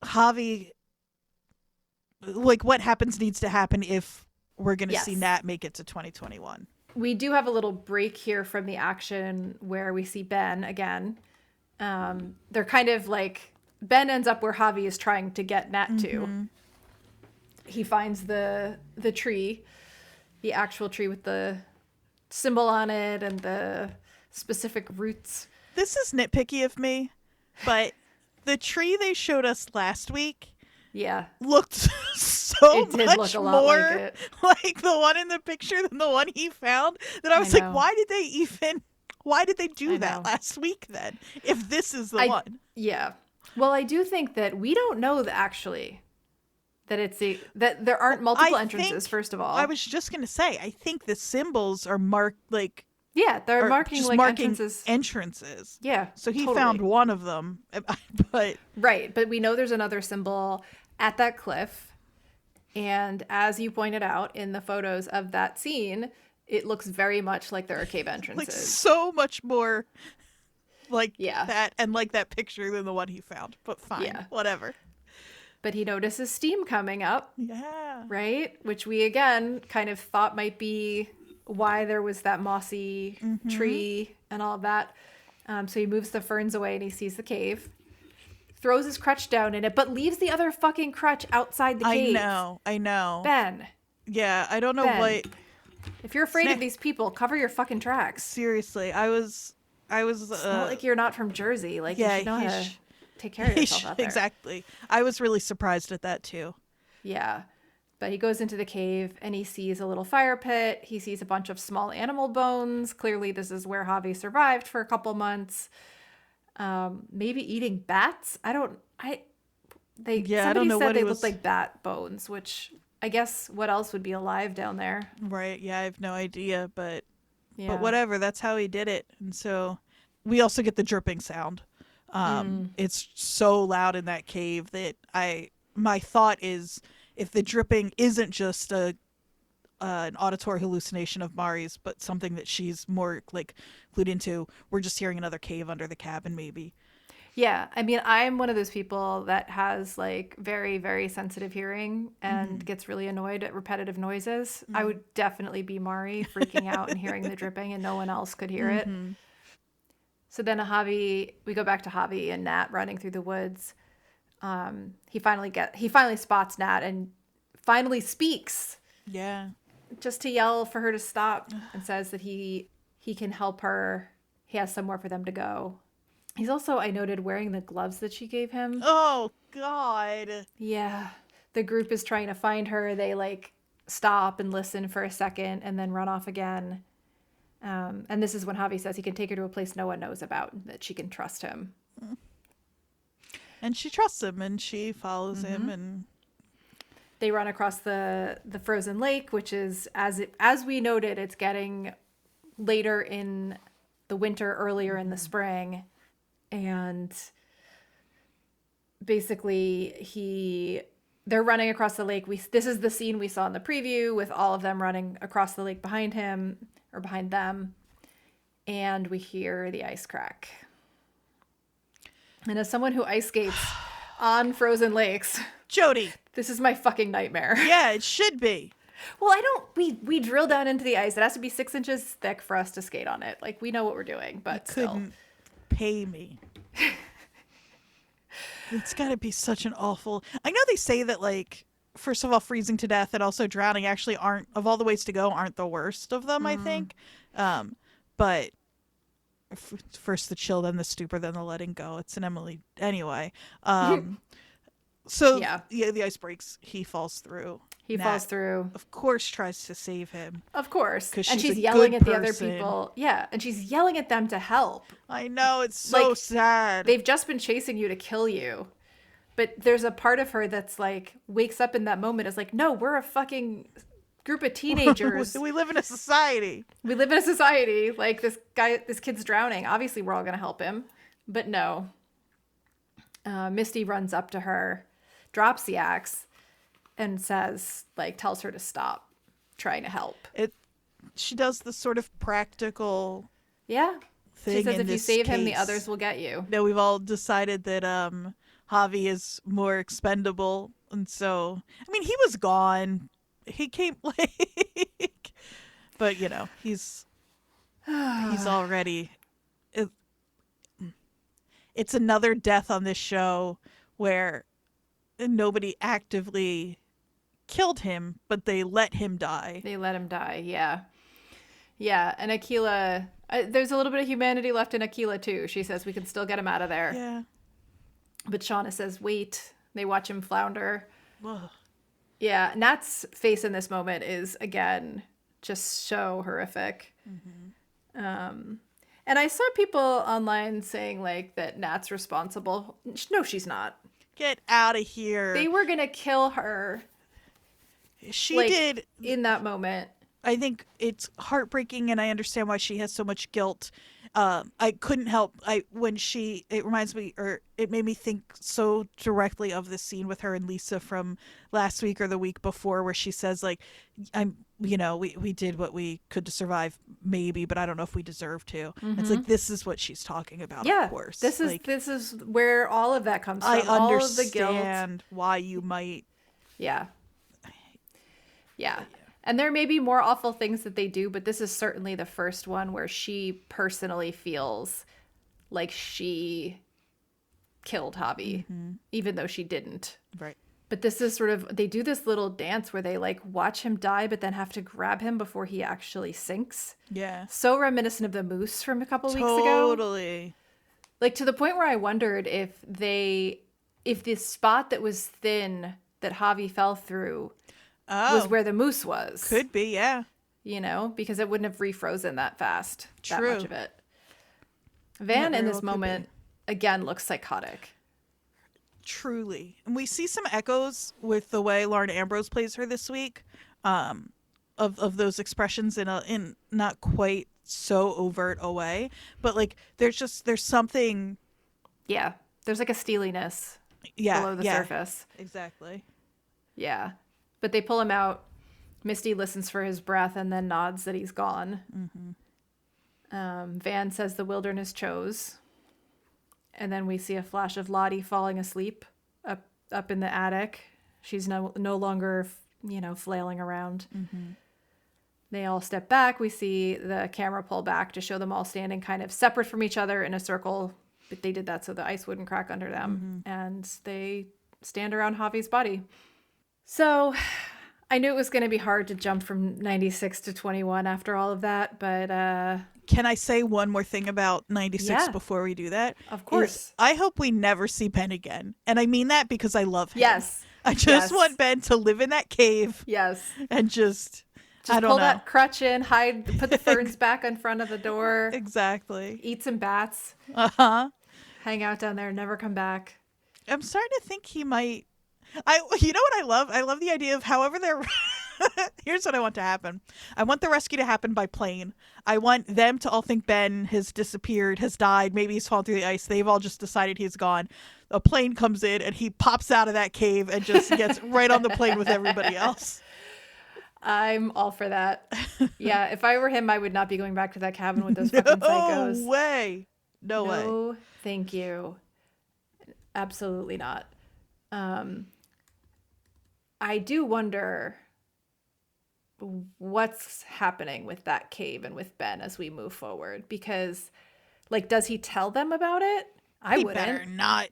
Javi, like, what happens needs to happen if we're going to see Nat make it to 2021. We do have a little break here from the action where we see Ben again. They're kind of like, Ben ends up where Javi is trying to get Nat to. He finds the tree, the actual tree with the symbol on it and the specific roots. This is nitpicky of me, but the tree they showed us last week looked so much more like the one in the picture than the one he found that I was like, why did they do that last week then if this is the one? Yeah. Well, I do think that we don't know that that there aren't multiple entrances, first of all. I was just going to say, I think the symbols are marked like... Yeah, they're marking entrances. Yeah, so he found one of them, but... Right, but we know there's another symbol at that cliff. And as you pointed out in the photos of that scene, it looks very much like there are cave entrances. Like so much more like that and like that picture than the one he found. But fine, whatever. But he notices steam coming up. Yeah. Right? Which we, again, kind of thought might be why there was that mossy tree and all of that. So he moves the ferns away and he sees the cave, throws his crutch down in it, but leaves the other fucking crutch outside the cave. I know. Ben. Yeah, I don't know Ben. what. If you're afraid of these people, cover your fucking tracks. Seriously, I was. It's not like you're not from Jersey. Like, yeah, you should know how to take care of yourself out there. Exactly. I was really surprised at that too. Yeah. But he goes into the cave and he sees a little fire pit. He sees a bunch of small animal bones. Clearly, this is where Javi survived for a couple months. Maybe eating bats. I don't know what they he looked like bat bones, which I guess what else would be alive down there? Right. Yeah, I have no idea, but Yeah. whatever. That's how he did it. And so we also get the dripping sound. It's so loud in that cave that my thought is, if the dripping isn't just an auditory hallucination of Mari's, but something that she's more like clued into, we're just hearing another cave under the cabin, maybe. Yeah, I mean, I'm one of those people that has like very, very sensitive hearing and gets really annoyed at repetitive noises. I would definitely be Mari, freaking out and hearing the dripping, and no one else could hear it. So then we go back to Javi and Nat running through the woods. He finally spots Nat and finally speaks. Yeah. Just to yell for her to stop, and says that he can help her. He has somewhere for them to go. He's also, I noted, wearing the gloves that she gave him. Oh, God. Yeah. The group is trying to find her. They like stop and listen for a second and then run off again. And this is when Javi says he can take her to a place no one knows about, that she can trust him. And she trusts him and she follows him, and They run across the frozen lake, which is, as we noted, it's getting later in the winter, earlier in the spring. And basically they're running across the lake. This is the scene we saw in the preview with all of them running across the lake behind him or behind them. And we hear the ice crack. And as someone who ice skates on frozen lakes, Jodie. this is my fucking nightmare. Yeah, it should be. Well, we drill down into the ice. It has to be 6 inches thick for us to skate on it. Like, we know what we're doing, but You still. couldn't pay me. It's got to be such an awful. I know they say that, like, first of all, freezing to death and also drowning actually aren't, of all the ways to go, aren't the worst of them, I think. But first the chill, then the stupor, then the letting go. It's an Emily. Anyway. So, yeah, the ice breaks. He falls through. He falls through. Of course, tries to save him. Of course. And she's she's a yelling good at the other person. people. Yeah. And she's yelling at them to help. I know. It's so Like, sad. They've just been chasing you to kill you. But there's a part of her that's like, wakes up in that moment is like, no, we're a fucking group of teenagers. We live in a society. We live in a society. Like, this kid's drowning. Obviously, we're all going to help him. But no. Misty runs up to her, drops the axe, and says, like, tells her to stop trying to help. She does the sort of practical Yeah. thing. She says, in if you this save him, the case. others will get you. No, we've all decided that Javi is more expendable, and so I mean he was gone. He came like, but you know he's already. It's another death on this show where nobody actively killed him, but they let him die. They let him die, yeah. Yeah, and Aquila, there's a little bit of humanity left in Aquila, too. She says we can still get him out of there. Yeah. But Shauna says, wait. They watch him flounder. Ugh. Yeah, Nat's face in this moment is, again, just so horrific. And I saw people online saying, like, that Nat's responsible. No, she's not. Get out of here. They were going to kill her. She like, did. In that moment. I think it's heartbreaking, and I understand why she has so much guilt. I couldn't help. It reminds me, or it made me think so directly of the scene with her and Lisa from last week or the week before, where she says, like, we did what we could to survive, maybe, but I don't know if we deserve to. It's like, this is what she's talking about. Yeah, of course. This is where all of that comes from. I all of the guilt. understand why you might. Yeah. And there may be more awful things that they do, but this is certainly the first one where she personally feels like she killed Javi, even though she didn't. Right. But this is sort of, they do this little dance where they like watch him die, but then have to grab him before he actually sinks. Yeah. So reminiscent of the moose from a couple weeks ago. Totally. Like to the point where I wondered if the spot that was thin that Javi fell through was where the moose was. Could be, yeah. You know, because it wouldn't have refrozen that fast. That True. much of it. Van Yeah, in very this well could moment, again, looks psychotic. Truly. And we see some echoes with the way Lauren Ambrose plays her this week, of those expressions in not quite so overt a way. But like there's something. Yeah. There's like a steeliness below the surface. Exactly. Yeah. But they pull him out. Misty listens for his breath and then nods that he's gone. Van says the wilderness chose. And then we see a flash of Lottie falling asleep up in the attic. She's no longer, flailing around. They all step back. We see the camera pull back to show them all standing kind of separate from each other in a circle. But they did that so the ice wouldn't crack under them. And they stand around Javi's body. So I knew it was going to be hard to jump from 96 to 21 after all of that, but can I say one more thing about 96 Yeah. before we do that? Of course. I hope we never see Ben again. And I mean that because I love him. Yes. I just Yes. want Ben to live in that cave Yes. and just I don't pull know. that crutch in, hide, put the ferns back in front of the door, Exactly. eat some bats, Uh-huh. hang out down there, never come back. I'm starting to think he might. You know what I love? I love the idea of however they're. Here's what I want to happen. I want the rescue to happen by plane. I want them to all think Ben has disappeared, has died. Maybe he's fallen through the ice. They've all just decided he's gone. A plane comes in and he pops out of that cave and just gets right on the plane with everybody else. I'm all for that. Yeah, if I were him, I would not be going back to that cabin with those fucking psychos. No way. No way. No, thank you. Absolutely not. I do wonder what's happening with that cave and with Ben as we move forward, because like, does he tell them about it? He better not.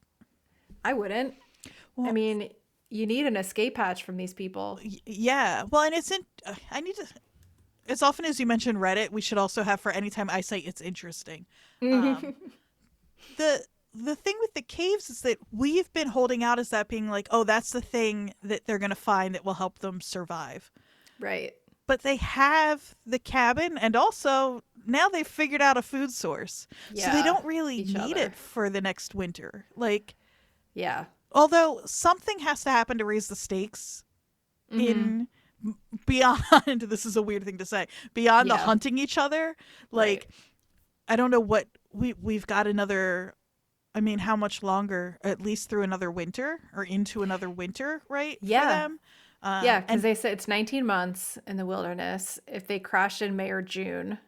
I wouldn't. Well, I mean, you need an escape hatch from these people. Yeah. Well, and I need to, as often as you mention Reddit, we should also have for Anytime Eyesight, it's interesting. The thing with the caves is that we've been holding out as that being like, oh, that's the thing that they're going to find that will help them survive. Right. But they have the cabin, and also now they've figured out a food source. So they Yeah, don't really each need other. it for the next winter. Like, Yeah. although something has to happen to raise the stakes in beyond, this is a weird thing to say, beyond the Yeah. hunting each other. Like, Right. I don't know what we've got another. I mean, how much longer? At least through another winter or into another winter, right? Yeah. For them. Yeah, because and they said it's 19 months in the wilderness if they crash in May or June,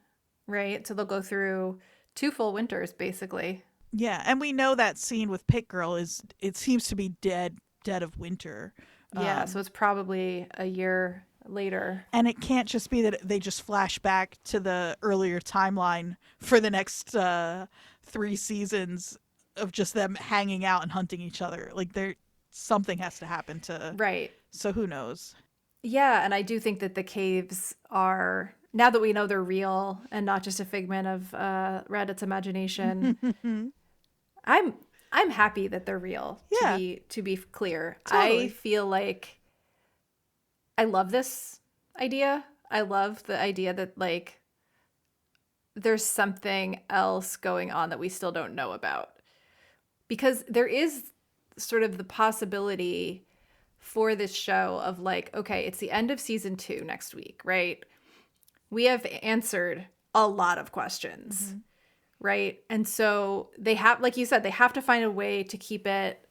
right? So they'll go through 2 full winters, basically. yeah, and we know that scene with Pit Girl it seems to be dead of winter. Yeah, so it's probably a year later. And it can't just be that they just flash back to the earlier timeline for the next 3 seasons of just them hanging out and hunting each other. Like, something has to happen to. Right. So who knows? Yeah, and I do think that the caves are, now that we know they're real and not just a figment of Reddit's imagination, I'm happy that they're real. Yeah. To be clear, Totally. I feel like I love this idea. I love the idea that like there's something else going on that we still don't know about, because there is sort of the possibility for this show of like, okay, it's the end of season 2 next week, right? We have answered a lot of questions, right? And so they have, like you said, they have to find a way to keep it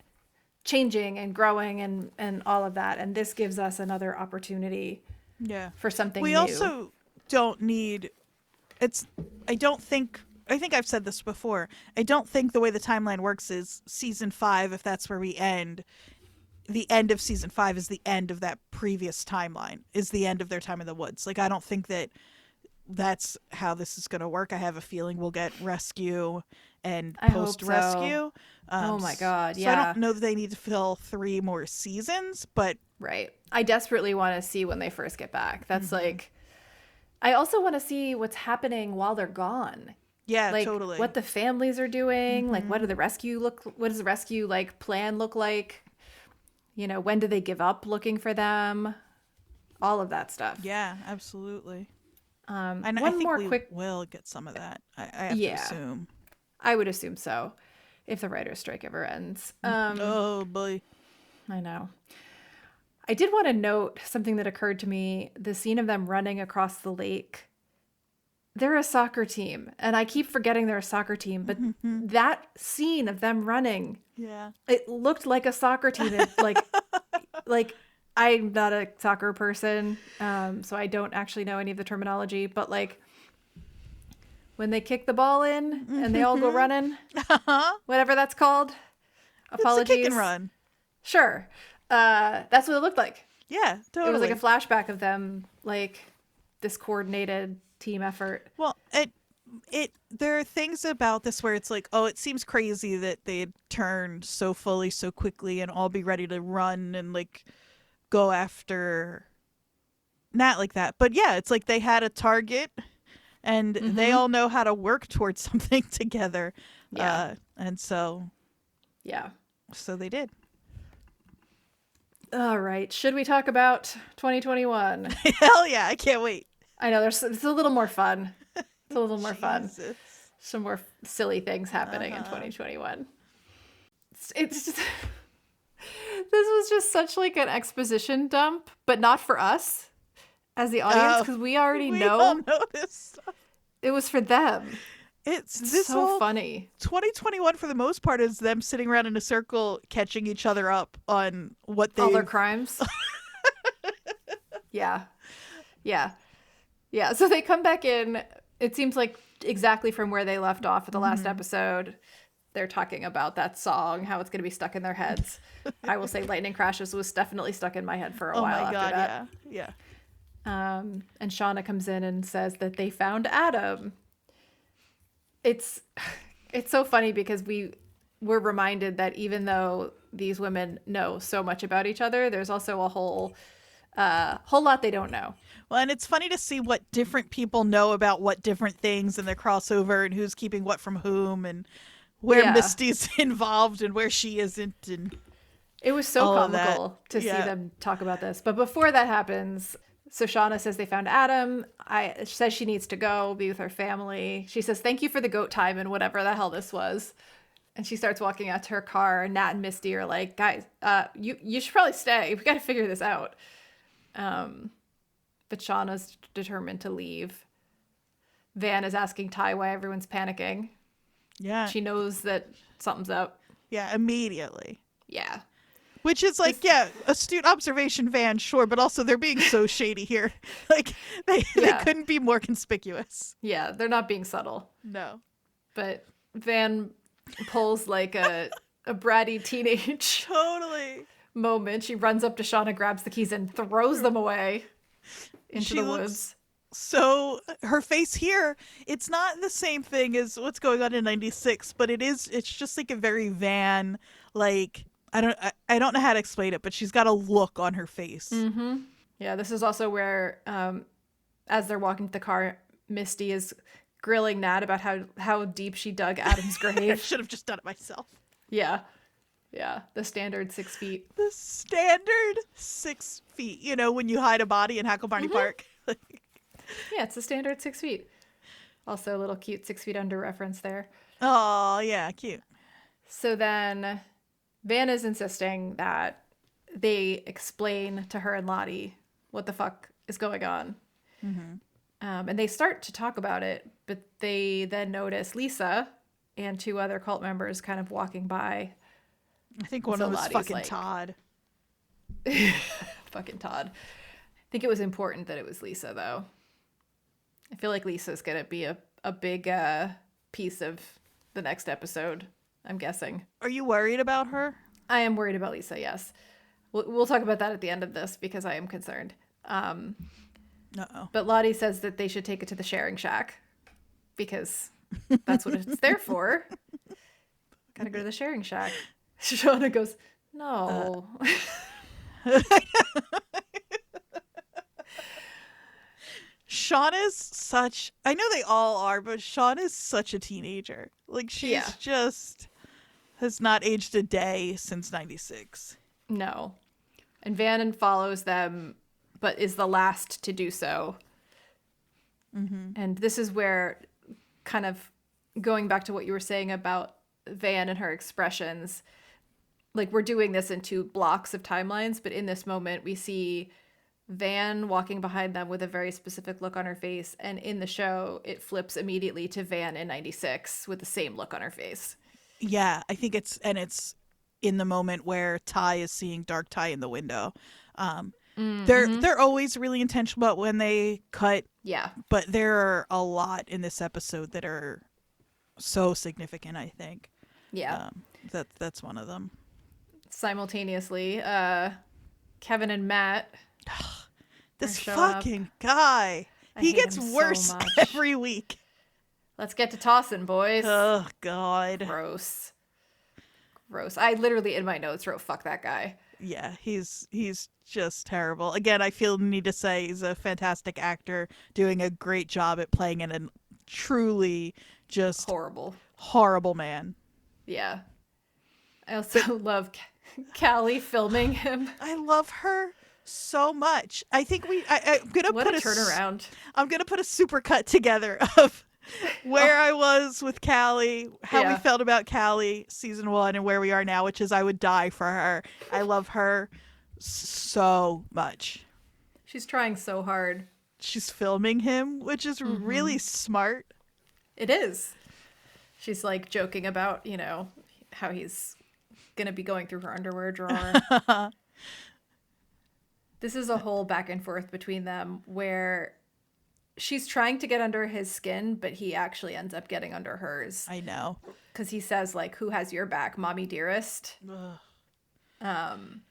changing and growing and all of that. And this gives us another opportunity Yeah. for something We new. also don't need. I think I've said this before. I don't think the way the timeline works is season 5, if that's where we end, the end of season 5 is the end of that previous timeline, is the end of their time in the woods. Like, I don't think that that's how this is going to work. I have a feeling we'll get rescue and I hope post-rescue. Oh my God, So I yeah. don't know that they need to fill 3 more seasons, but Right. I desperately want to see when they first get back. That's like, I also want to see what's happening while they're gone. yeah, Like totally. what the families are doing. Like what does the rescue like plan look like? You know, when do they give up looking for them? All of that stuff. Yeah, absolutely. And And I one think more we quick, will get some of that. I have to assume. I would assume so, if the writer's strike ever ends. Oh boy. I know. I did want to note something that occurred to me, the scene of them running across the lake. They're a soccer team, and I keep forgetting they're a soccer team, but that scene of them running, Yeah. it looked like a soccer team. It, like I'm not a soccer person, so I don't actually know any of the terminology, but like when they kick the ball in and they all go running, whatever that's called. Apologies. It's a kick and run. Sure. That's what it looked like. Yeah, totally. It was like a flashback of them, like this coordinated team effort. Well, there are things about this where it's like, oh, it seems crazy that they'd turn so fully so quickly and all be ready to run and like go after Nat like that. But yeah, it's like they had a target and they all know how to work towards something together. Yeah. And so Yeah. they did. All right. Should we talk about 2021? Hell yeah, I can't wait. I know it's a little more fun. It's a little more fun. Jesus. Some more silly things happening in 2021. It's just this was just such like an exposition dump, but not for us as the audience because we already We all know know this stuff. it was for them. It's It's this so whole funny. 2021 for the most part is them sitting around in a circle catching each other up on what they All their crimes. Yeah. So they come back in. It seems like exactly from where they left off at the last episode. They're talking about that song, how it's going to be stuck in their heads. I will say Lightning Crashes was definitely stuck in my head for a while after that. yeah. And Shauna comes in and says that they found Adam. It's so funny because we're reminded that even though these women know so much about each other, there's also a whole lot they don't know. Well, and it's funny to see what different people know about what different things and their crossover and who's keeping what from whom and where Misty's involved and where she isn't. And it was so all of comical that. to see them talk about this. But before that happens, so Shauna says they found Adam. She says she needs to go be with her family. She says, thank you for the goat time and whatever the hell this was. And she starts walking out to her car. And Nat and Misty are like, guys, you should probably stay. We got to figure this out. But Shauna's determined to leave. Van is asking Ty why everyone's panicking. yeah, She knows that something's up. yeah, immediately. Yeah. Which is like, astute observation, Van, sure, but also they're being so shady here. Like, they couldn't be more conspicuous. Yeah, they're not being subtle. No. But Van pulls like a bratty teenage Totally. moment. She runs up to Shauna, grabs the keys, and throws them away into She the looks woods. So her face here, it's not the same thing as what's going on in 96, but it's just like a very Van, like, I don't know how to explain it, but she's got a look on her face. Mm-hmm. Yeah, this is also where, as they're walking to the car, Misty is grilling Nat about how deep she dug Adam's I grave. should have just done it myself. Yeah, the standard 6 feet. The standard 6 feet, when you hide a body in Hacklebarney Park. Yeah, it's the standard 6 feet. Also a little cute 6 feet under reference there. Oh, yeah, cute. So then Van is insisting that they explain to her and Lottie what the fuck is going on. Mm-hmm. And they start to talk about it, but they then notice Lisa and 2 other cult members kind of walking by. I think one of them was Lottie's fucking like- Todd. Fucking Todd. I think it was important that it was Lisa, though. I feel like Lisa's going to be a big piece of the next episode, I'm guessing. Are you worried about her? I am worried about Lisa, yes. We'll talk about that at the end of this because I am concerned. Uh-oh. But Lottie says that they should take it to the sharing shack because that's what it's there for. Gotta go to the sharing shack. Shauna goes, no. Shauna's such, I know they all are, but Shauna's such a teenager. Like, she's just has not aged a day since 96. No. And Van follows them, but is the last to do so. Mm-hmm. And this is where, kind of going back to what you were saying about Van and her expressions, like we're doing this in 2 blocks of timelines, but in this moment we see Van walking behind them with a very specific look on her face, and in the show it flips immediately to Van in 96 with the same look on her face. Yeah, I think it's in the moment where Ty is seeing Dark Ty in the window. They're always really intentional about when they cut. Yeah. But there are a lot in this episode that are so significant, I think. Yeah. That's one of them. Simultaneously, Kevin and Matt. This fucking guy. He gets worse so every week. Let's get to tossing, boys. Oh, God. Gross. I literally in my notes wrote, fuck that guy. Yeah, he's just terrible. Again, I feel the need to say he's a fantastic actor, doing a great job at playing a truly just horrible man. Yeah. I also love Callie filming him. I love her so much. I think I'm gonna put a turnaround. I'm gonna put a supercut together of where I was with Callie, how we felt about Callie season 1, and where we are now, which is I would die for her. I love her so much. She's trying so hard. She's filming him, which is really smart. It is. She's like joking about, how he's gonna be going through her underwear drawer. This is a whole back and forth between them where she's trying to get under his skin, but he actually ends up getting under hers. I know. Because he says, like, who has your back? Mommy dearest. And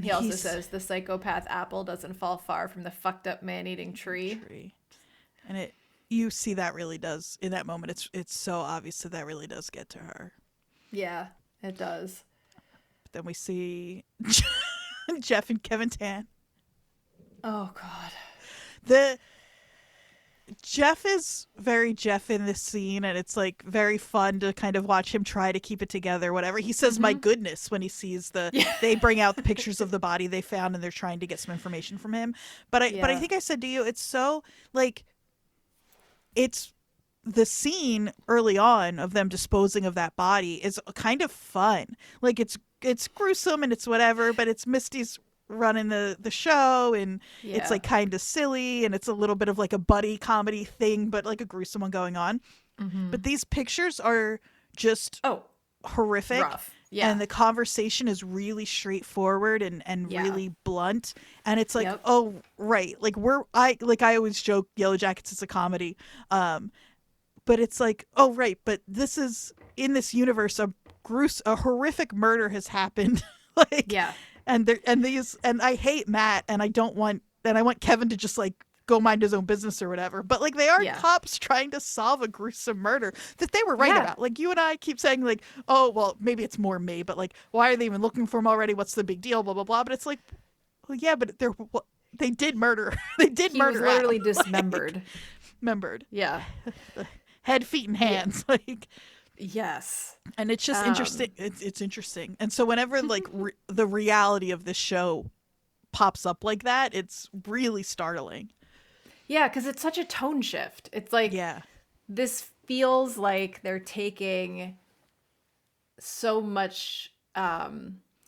he also says the psychopath apple doesn't fall far from the fucked up man-eating tree. And you see that really does, in that moment, it's so obvious that really does get to her. Yeah, it does. But then we see Jeff and Kevin Tan. Oh, God. Jeff is very Jeff in this scene, and it's like very fun to kind of watch him try to keep it together, whatever. He says, my goodness, when he sees they bring out the pictures of the body they found and they're trying to get some information from him. But I think I said to you, it's so like, it's the scene early on of them disposing of that body is kind of fun. Like it's gruesome and it's whatever, but it's Misty's running the show, and it's like kind of silly, and it's a little bit of like a buddy comedy thing, but like a gruesome one going on. But these pictures are just horrific. Rough. Yeah. And the conversation is really straightforward and really blunt. And it's like, oh, right. Like I always joke Yellowjackets is a comedy. But it's like, oh, right. But this is, in this universe, a horrific murder has happened. And I hate Matt, and I want Kevin to just like go mind his own business or whatever. But like, they are cops trying to solve a gruesome murder that they were right about. Like, you and I keep saying like, oh, well, maybe it's more me, but like, why are they even looking for him already? What's the big deal? Blah, blah, blah. But it's like, well, yeah, but they did murder. They did murder. He was literally dismembered. Membered. Yeah. Head, feet, and hands. Yeah. Like, yes. And it's just interesting. It's interesting. And so whenever like the reality of this show pops up like that, it's really startling. Yeah, because it's such a tone shift. It's like, this feels like they're taking so much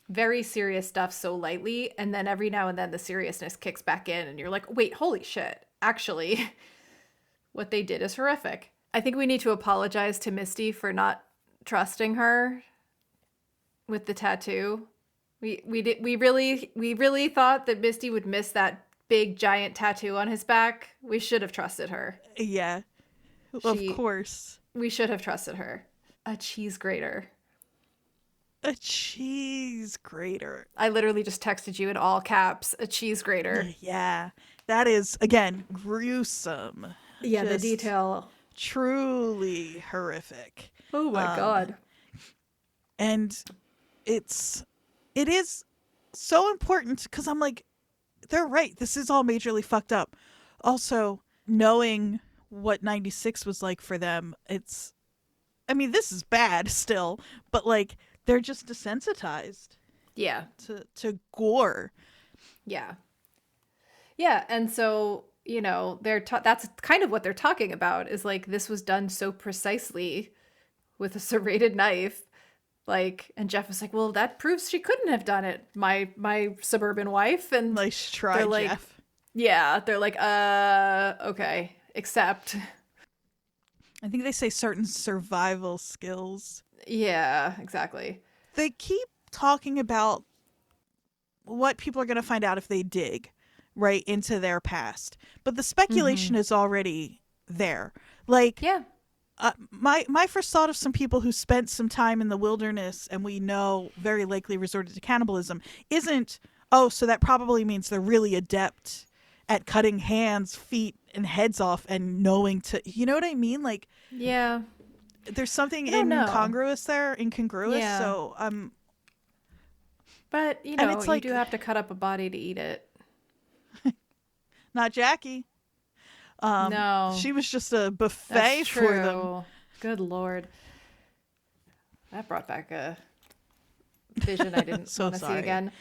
very serious stuff so lightly, and then every now and then the seriousness kicks back in, and you're like, wait, holy shit. Actually, what they did is horrific. I think we need to apologize to Misty for not trusting her with the tattoo. We really thought that Misty would miss that big giant tattoo on his back. We should have trusted her. Yeah. Of course. We should have trusted her. A cheese grater. A cheese grater. I literally just texted you in all caps, a cheese grater. Yeah. That is, again, gruesome. Yeah, the Just detail. truly horrific. Oh my God. And it is so important because I'm like, they're right. This is all majorly fucked up. Also, knowing what 96 was like for them, I mean, this is bad still, but like, they're just desensitized Yeah. to gore. Yeah. Yeah. And so, you know, that's kind of what they're talking about is like, this was done so precisely with a serrated knife. Like, and Jeff was like, well, that proves she couldn't have done it. My suburban wife. And Nice try, they're like, Jeff. yeah, they're like, okay, except. I think they say certain survival skills. Yeah, exactly. They keep talking about what people are going to find out if they dig right into their past, but the speculation is already there. Like, Yeah. my first thought of some people who spent some time in the wilderness and we know very likely resorted to cannibalism isn't, oh, so that probably means they're really adept at cutting hands, feet, and heads off and knowing to, you know what I mean? Like, Yeah. there's something I don't know. incongruous there, incongruous. Yeah. So, But, you And know, it's like- you do have to cut up a body to eat it. not Jackie. No. She was just a buffet That's for true. them. Good Lord. That brought back a vision I didn't So want to see sorry. again.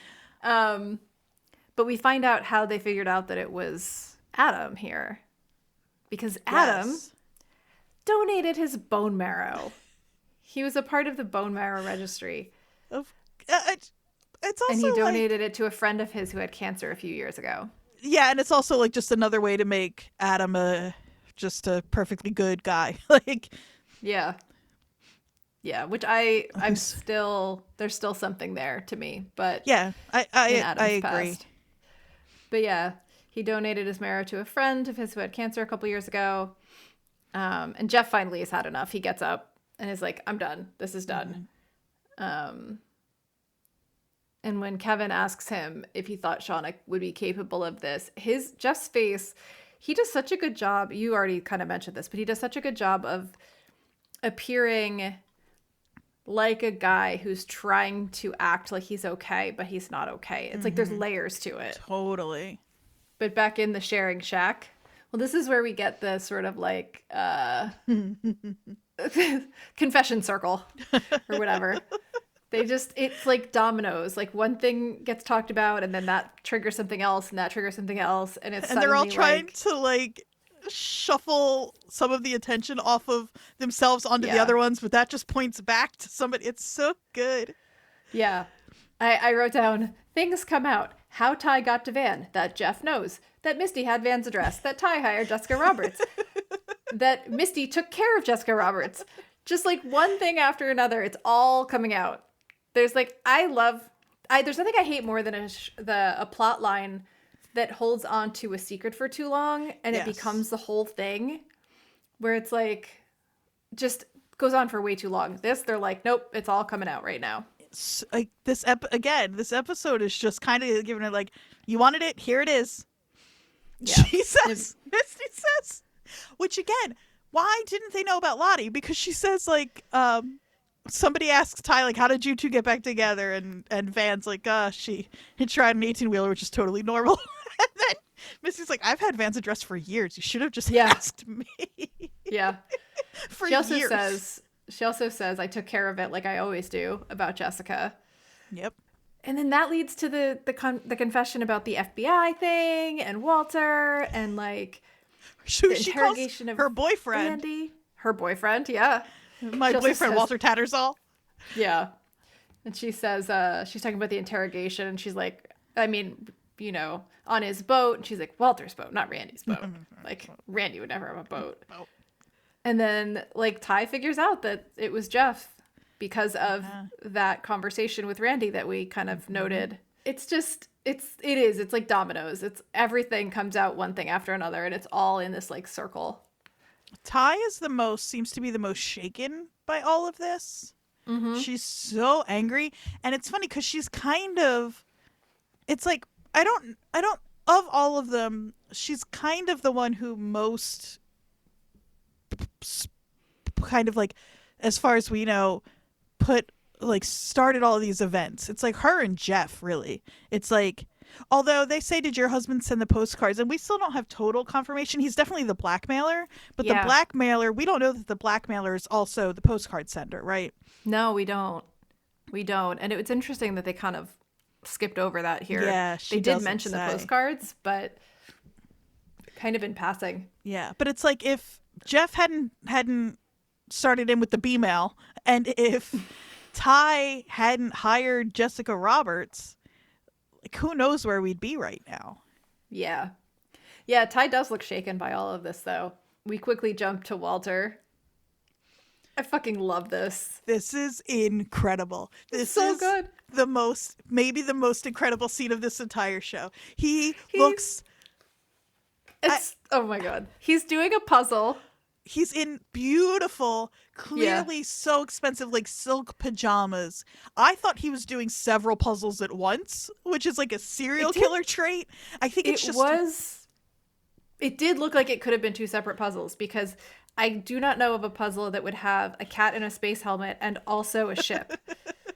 But we find out how they figured out that it was Adam here. Because Adam Yes. donated his bone marrow. He was a part of the bone marrow registry. It's also And he like, donated it to a friend of his who had cancer a few years ago. yeah, and it's also like just another way to make Adam just a perfectly good guy. Like, Yeah. Yeah, which I'm still, there's still something there to me, but yeah, in I Adam's agree. past. But yeah, he donated his marrow to a friend of his who had cancer a couple years ago. And Jeff finally has had enough. He gets up and is like, I'm done. This is done. And when Kevin asks him if he thought Shauna would be capable of this, Jeff's face, he does such a good job. You already kind of mentioned this, but he does such a good job of appearing like a guy who's trying to act like he's okay, but he's not okay. It's like there's layers to it. Totally. But back in the sharing shack, well, this is where we get the sort of like confession circle or whatever. It's like dominoes. Like one thing gets talked about and then that triggers something else and that triggers something else. And They're all trying like, to like shuffle some of the attention off of themselves onto the Yeah. other ones, but that just points back to somebody. It's so good. yeah. I wrote down, things come out. How Ty got to Van. That Jeff knows. That Misty had Van's address. That Ty hired Jessica Roberts. That Misty took care of Jessica Roberts. Just like one thing after another. It's all coming out. There's like, there's nothing I hate more than a plot line that holds on to a secret for too long and Yes. it becomes the whole thing where it's like, just goes on for way too long. They're like, nope, it's all coming out right now. Like this episode is just kind of giving it like, you wanted it, here it is. Yeah. She says, Misty says, which again, why didn't they know about Lottie? Because she says like, somebody asks Ty like, how did you two get back together? And Van's like, she had tried an 18-wheeler, which is totally normal. And then Misty's like, I've had Van's address for years. You should have just Yeah. asked me. Yeah. For She also years. says, I took care of it like I always do about Jessica. Yep. And then that leads to the confession about the FBI thing and Walter and like She, the she calls interrogation of her boyfriend. Andy. Her boyfriend, yeah. My She also boyfriend, says- Walter Tattersall. Yeah. And she says, she's talking about the interrogation and she's like, I mean, you know, on his boat. And she's like, Walter's boat, not Randy's boat. Like, Randy would never have a boat. Oh. And then, like, Ty figures out that it was Jeff because of that conversation with Randy that we kind of noted. It's just, it's like dominoes. It's everything comes out one thing after another and it's all in this, like, circle. Ty is seems to be the most shaken by all of this. She's so angry, and it's funny because she's kind of, it's like, I don't, of all of them, she's kind of the one who most kind of like, as far as we know, started all of these events. It's like her and Jeff, really. It's like, although they say, did your husband send the postcards? And we still don't have total confirmation. He's definitely the blackmailer, but the blackmailer, we don't know that the blackmailer is also the postcard sender, right? No, we don't. We don't. And it's interesting that they kind of skipped over that here. Yeah, they did mention the postcards, but kind of in passing. Yeah, but it's like if Jeff hadn't started in with the B-mail, and if Ty hadn't hired Jessica Roberts, like, who knows where we'd be right now. Yeah. Yeah, Ty does look shaken by all of this, though. We quickly jump to Walter. I fucking love this. This is incredible. This so is good. Maybe the most incredible scene of this entire show. He looks... oh my God. He's doing a puzzle. He's in beautiful, clearly so expensive, like silk pajamas. I thought he was doing several puzzles at once, which is like a serial killer trait. I think it did look like it could have been two separate puzzles, because I do not know of a puzzle that would have a cat in a space helmet and also a ship.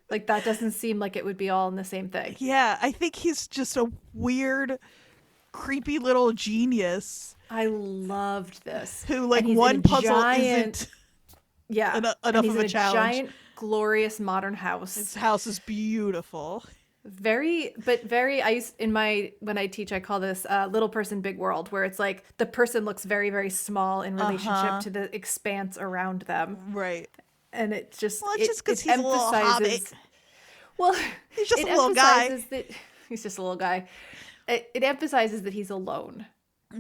Like, that doesn't seem like it would be all in the same thing. Yeah, I think he's just a weird, creepy little genius. I loved this. Who, like, one puzzle isn't enough of a challenge. Giant, glorious modern house. His house is beautiful. When I teach, I call this little person, big world, where it's like the person looks very, very small in relationship to the expanse around them. Right. And it's just, it's just because he's a little hobbit. Well, he's just a little guy. He's just a little guy. It emphasizes that he's alone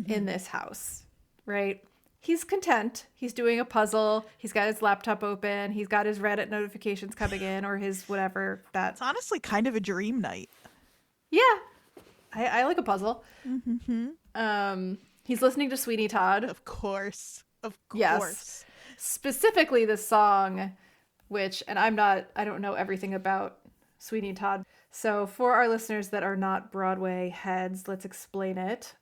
in this house, right? He's content. He's doing a puzzle. He's got his laptop open. He's got his Reddit notifications coming in, or his whatever. It's honestly kind of a dream night. Yeah. I like a puzzle. He's listening to Sweeney Todd. Of course. Yes. Specifically the song, which, and I don't know everything about Sweeney Todd. So for our listeners that are not Broadway heads, let's explain it.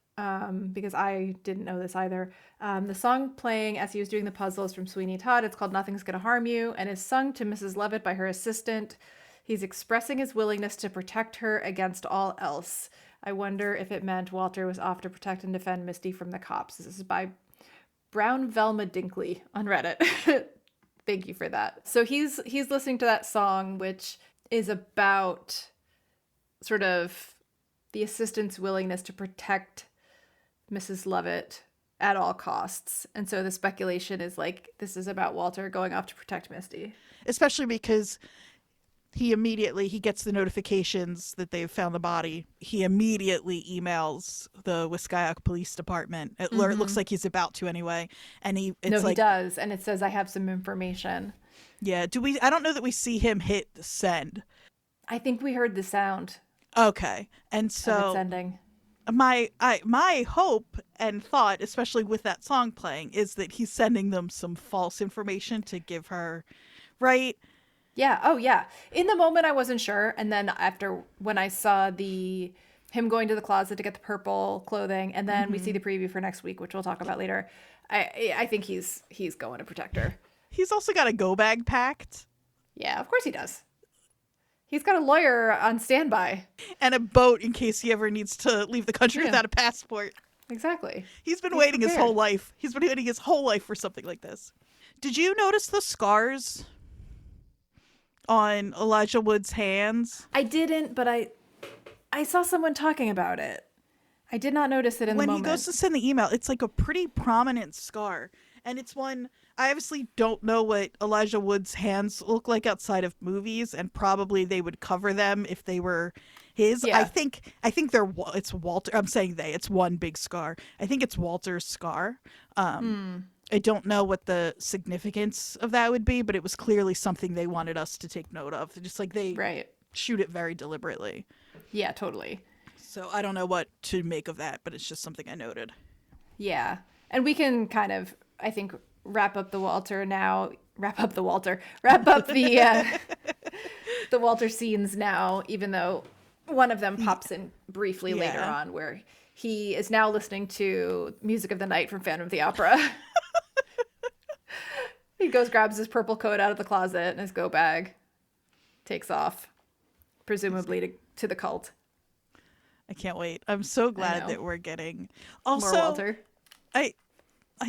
Because I didn't know this either. The song playing as he was doing the puzzle is from Sweeney Todd. It's called Nothing's Gonna Harm You, and is sung to Mrs. Levitt by her assistant. He's expressing his willingness to protect her against all else. I wonder if it meant Walter was off to protect and defend Misty from the cops. This is by Brown Velma Dinkley on Reddit. Thank you for that. So he's listening to that song, which is about sort of the assistant's willingness to protect Mrs. Levitt at all costs. And so the speculation is like, this is about Walter going off to protect Misty. Especially because he gets the notifications that they've found the body. He immediately emails the Wiscayok Police Department. It looks like he's about to anyway. And he does. And it says, I have some information. Yeah. I don't know that we see him hit send. I think we heard the sound. Okay. And so it's ending. My hope and thought, especially with that song playing, is that he's sending them some false information to give her, right? Yeah. Oh, yeah. In the moment, I wasn't sure. And then after, when I saw him going to the closet to get the purple clothing, and then we see the preview for next week, which we'll talk about later, I think he's going to protect her. He's also got a go bag packed. Yeah, of course he does. He's got a lawyer on standby. And a boat in case he ever needs to leave the country without a passport. Exactly. He's waiting his whole life. He's been waiting his whole life for something like this. Did you notice the scars on Elijah Wood's hands? I didn't, but I saw someone talking about it. I did not notice it in the moment. When he goes to send the email, it's like a pretty prominent scar. And it's one, I obviously don't know what Elijah Wood's hands look like outside of movies, and probably they would cover them if they were his. Yeah. I think it's Walter. I'm saying it's one big scar. I think it's Walter's scar. I don't know what the significance of that would be, but it was clearly something they wanted us to take note of. Just like they shoot it very deliberately. Yeah, totally. So I don't know what to make of that, but it's just something I noted. Yeah. And we can kind of, I think, wrap up the Walter now wrap up the the Walter scenes now, even though one of them pops in briefly later on, where he is now listening to Music of the Night from Phantom of the Opera. He goes, grabs his purple coat out of the closet and his go bag, takes off, presumably to the cult. I can't wait. I'm so glad that we're getting also more Walter. I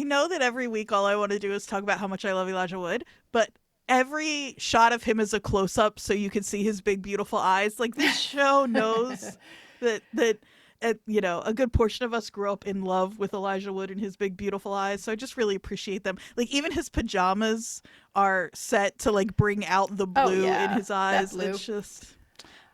know that every week all I want to do is talk about how much I love Elijah Wood, but every shot of him is a close up so you can see his big beautiful eyes. Like, this show knows that you know, a good portion of us grew up in love with Elijah Wood and his big beautiful eyes. So I just really appreciate them. Like, even his pajamas are set to like bring out the blue in his eyes. It's just,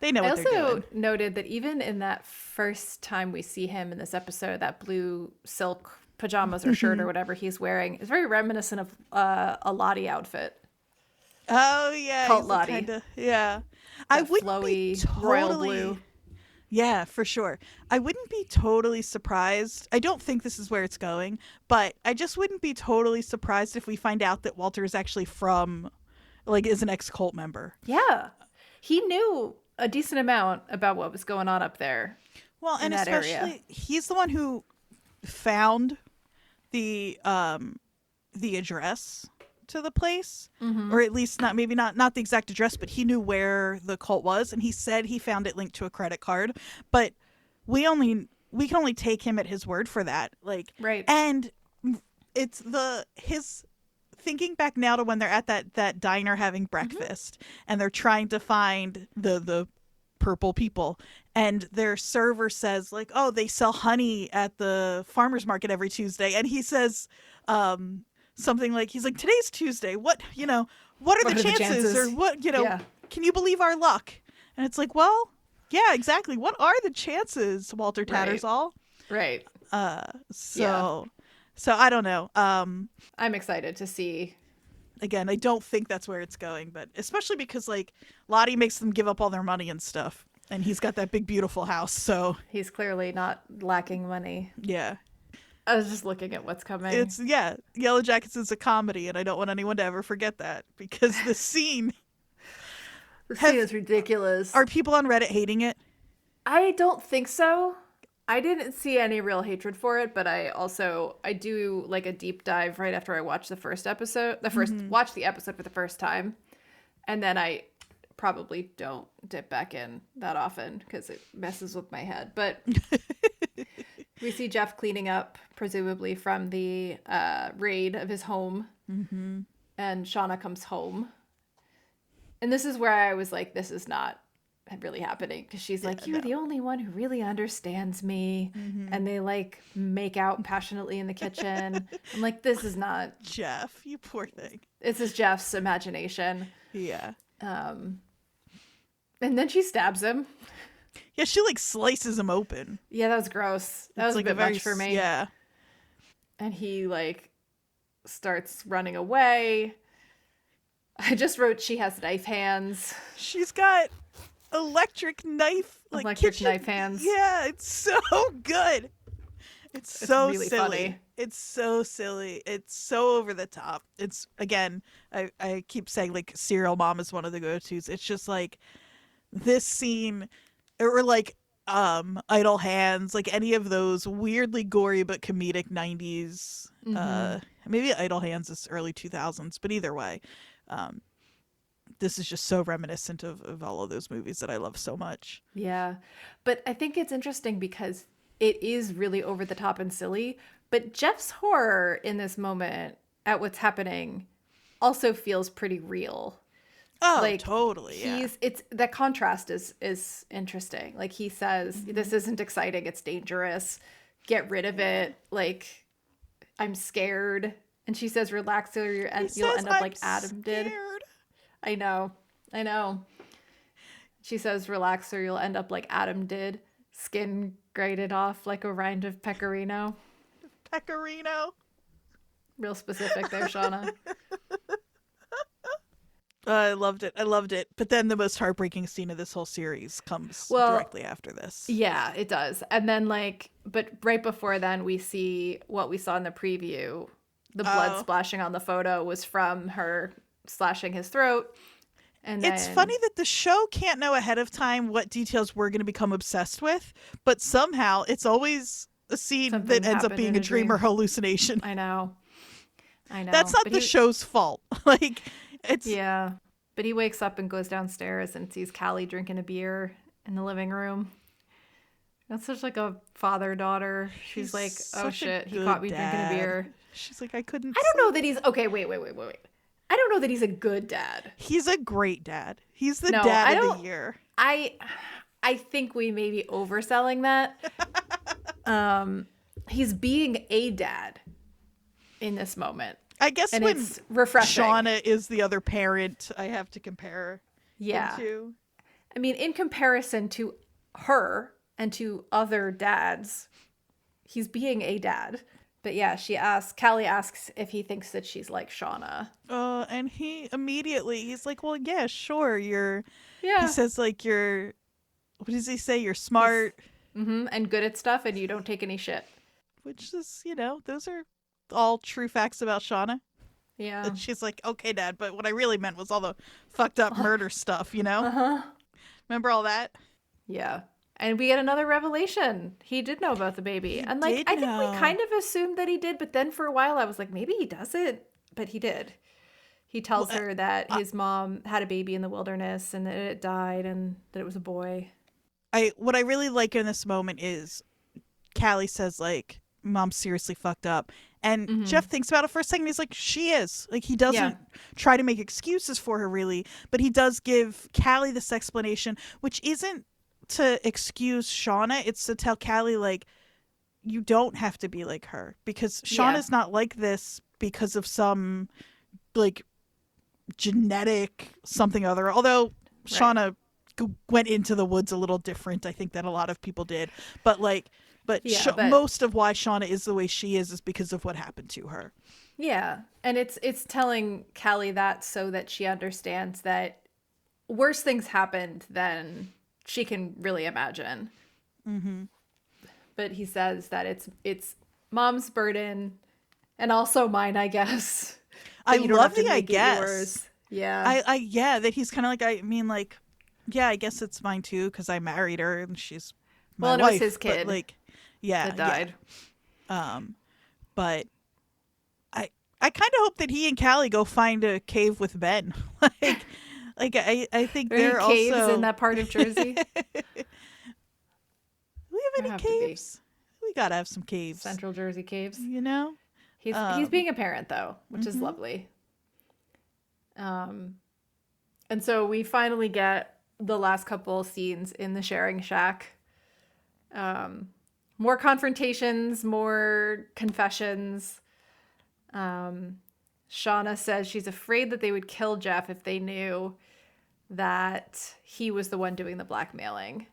they know what they're doing. I also noted that even in that first time we see him in this episode, that blue silk pajamas or shirt or whatever he's wearing is very reminiscent of a Lottie outfit. Oh yeah, cult Lottie. I wouldn't flowy, be totally, royal blue. Yeah, for sure. I wouldn't be totally surprised. I don't think this is where it's going, but I just wouldn't be totally surprised if we find out that Walter is actually is an ex-cult member. Yeah, he knew a decent amount about what was going on up there. Well, and especially he's the one who found the address to the place, or at least not the exact address, but he knew where the cult was, and he said he found it linked to a credit card. But we can only take him at his word for that. Like, right. And it's his thinking back now to when they're at that diner having breakfast, and they're trying to find the purple people, and their server says like, oh, they sell honey at the farmer's market every Tuesday, and he says something like, he's like, today's Tuesday, what are the chances? Or what, can you believe our luck? And it's like, well, yeah, exactly, what are the chances, Walter Tattersall? Right. So I don't know. I'm excited to see. Again, I don't think that's where it's going, but especially because like Lottie makes them give up all their money and stuff, and he's got that big beautiful house, so he's clearly not lacking money. Yeah. I was just looking at what's coming. Yellowjackets is a comedy, and I don't want anyone to ever forget that, because the scene is ridiculous. Are people on Reddit hating it? I don't think so. I didn't see any real hatred for it, but I do like a deep dive right after I watch the first episode. Watch the episode for the first time, and then I probably don't dip back in that often because it messes with my head. But we see Jeff cleaning up, presumably from the raid of his home, and Shauna comes home, and this is where I was like, this is not really happening, because she's like, you're the only one who really understands me, and they like make out passionately in the kitchen. I'm like, this is not Jeff, you poor thing. This is Jeff's imagination. Yeah. And then she stabs him. Yeah, she like slices him open. Yeah, that was gross. That was like a bit much for me. Yeah. And he like starts running away. I just wrote, she has knife hands. She's got electric knife hands. Yeah, it's so good. It's so really silly. Funny. It's so silly. It's so over the top. It's, again, I keep saying like Serial Mom is one of the go-tos. It's just like this scene, or like Idle Hands, like any of those weirdly gory but comedic 90s. Maybe Idle Hands is early 2000s, but either way. This is just so reminiscent of all of those movies that I love so much. Yeah. But I think it's interesting because it is really over the top and silly, but Jeff's horror in this moment at what's happening also feels pretty real. Oh, like, totally. Yeah. It's that contrast is interesting. Like, he says, this isn't exciting, it's dangerous. Get rid of it. Like, I'm scared. And she says, relax or you'll end up like Adam did. I know. She says, relax or you'll end up like Adam did. Skin grated off like a rind of pecorino. Pecorino. Real specific there, Shauna. I loved it. But then the most heartbreaking scene of this whole series comes directly after this. Yeah, it does. And then but right before then we see what we saw in the preview. The blood splashing on the photo was from her slashing his throat. And It's then, funny that the show can't know ahead of time what details we're going to become obsessed with, but somehow it's always a scene Something that ends up happened being in a a dream or dream. hallucination. I know. That's not But the show's fault. Like, it's Yeah. But he wakes up and goes downstairs and sees Callie drinking a beer in the living room. That's such like a father-daughter. She's he's like, oh such a shit, he good caught me drinking a dad. beer. She's like, I couldn't. I don't know that he's okay. Wait. I don't know that he's a good dad. He's a great dad. He's the No, I dad of don't- the year. I think we may be overselling that. He's being a dad in this moment, I guess and when it's refreshing. Shauna is the other parent, I have to compare Yeah. him to. I mean, in comparison to her and to other dads, he's being a dad. But yeah, Callie asks if he thinks that she's like Shauna. And he's like, well, yeah, sure. Yeah. He says like what does he say? You're smart, And good at stuff, and you don't take any shit. which is, those are all true facts about Shauna. Yeah. And she's like, okay, Dad, but what I really meant was all the fucked up murder stuff, Remember all that? Yeah. And we get another revelation. He did know about the baby. And like, did I think know. we kind of assumed that he did, but then for a while I was like, maybe he doesn't. But he did. He tells her that his mom had a baby in the wilderness and that it died and that it was a boy. What I really like in this moment is Callie says like, Mom's seriously fucked up. And Jeff thinks about it for a second. He's like, she is. Like, he doesn't try to make excuses for her, really. But he does give Callie this explanation, which isn't to excuse Shauna. It's to tell Callie, like, you don't have to be like her. Because Shauna's not like this because of some, like, genetic something other. Although Shauna went into the woods a little different, I think, than a lot of people did. But, like... But most of why Shauna is the way she is because of what happened to her. Yeah. And it's telling Callie that so that she understands that worse things happened than she can really imagine. Mm-hmm. But he says that it's Mom's burden and also mine, I guess. I love the I guess. Yours. Yeah. That he's kind of like, I guess it's mine too because I married her and she's my and wife. It was his kid. But like, that died. But I kind of hope that he and Callie go find a cave with Ben. I think they're also caves in that part of Jersey. Do we have any caves? We gotta have some caves. Central Jersey caves. He's being a parent though, which is lovely. And so we finally get the last couple scenes in the sharing shack. More confrontations, more confessions. Shauna says she's afraid that they would kill Jeff if they knew that he was the one doing the blackmailing.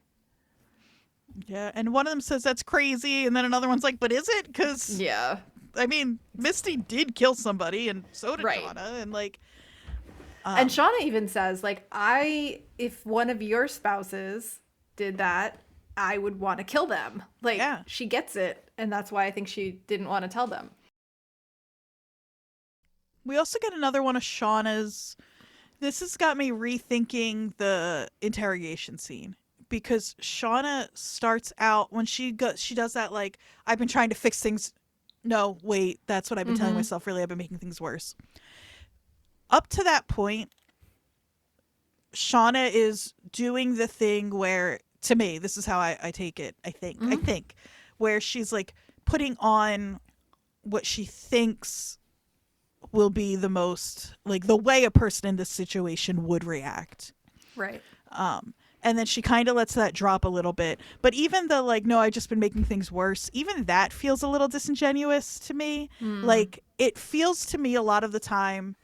Yeah, and one of them says that's crazy, and then another one's like, but is it? Because, I mean, Misty did kill somebody, and so did Shauna, and like... and Shauna even says, like, if one of your spouses did that, I would want to kill them. Like, she gets it, and that's why I think she didn't want to tell them. We also get another one of Shauna's. This has got me rethinking the interrogation scene. Because Shauna starts out, when she does that, like, I've been trying to fix things. No, wait, that's what I've been telling myself. Really, I've been making things worse. Up to that point, Shauna is doing the thing where, to me, this is how I take it, I think, where she's like putting on what she thinks will be the most, like, the way a person in this situation would react. Right. And then she kind of lets that drop a little bit. But even the, like, no, I've just been making things worse, even that feels a little disingenuous to me. Like, it feels to me a lot of the time.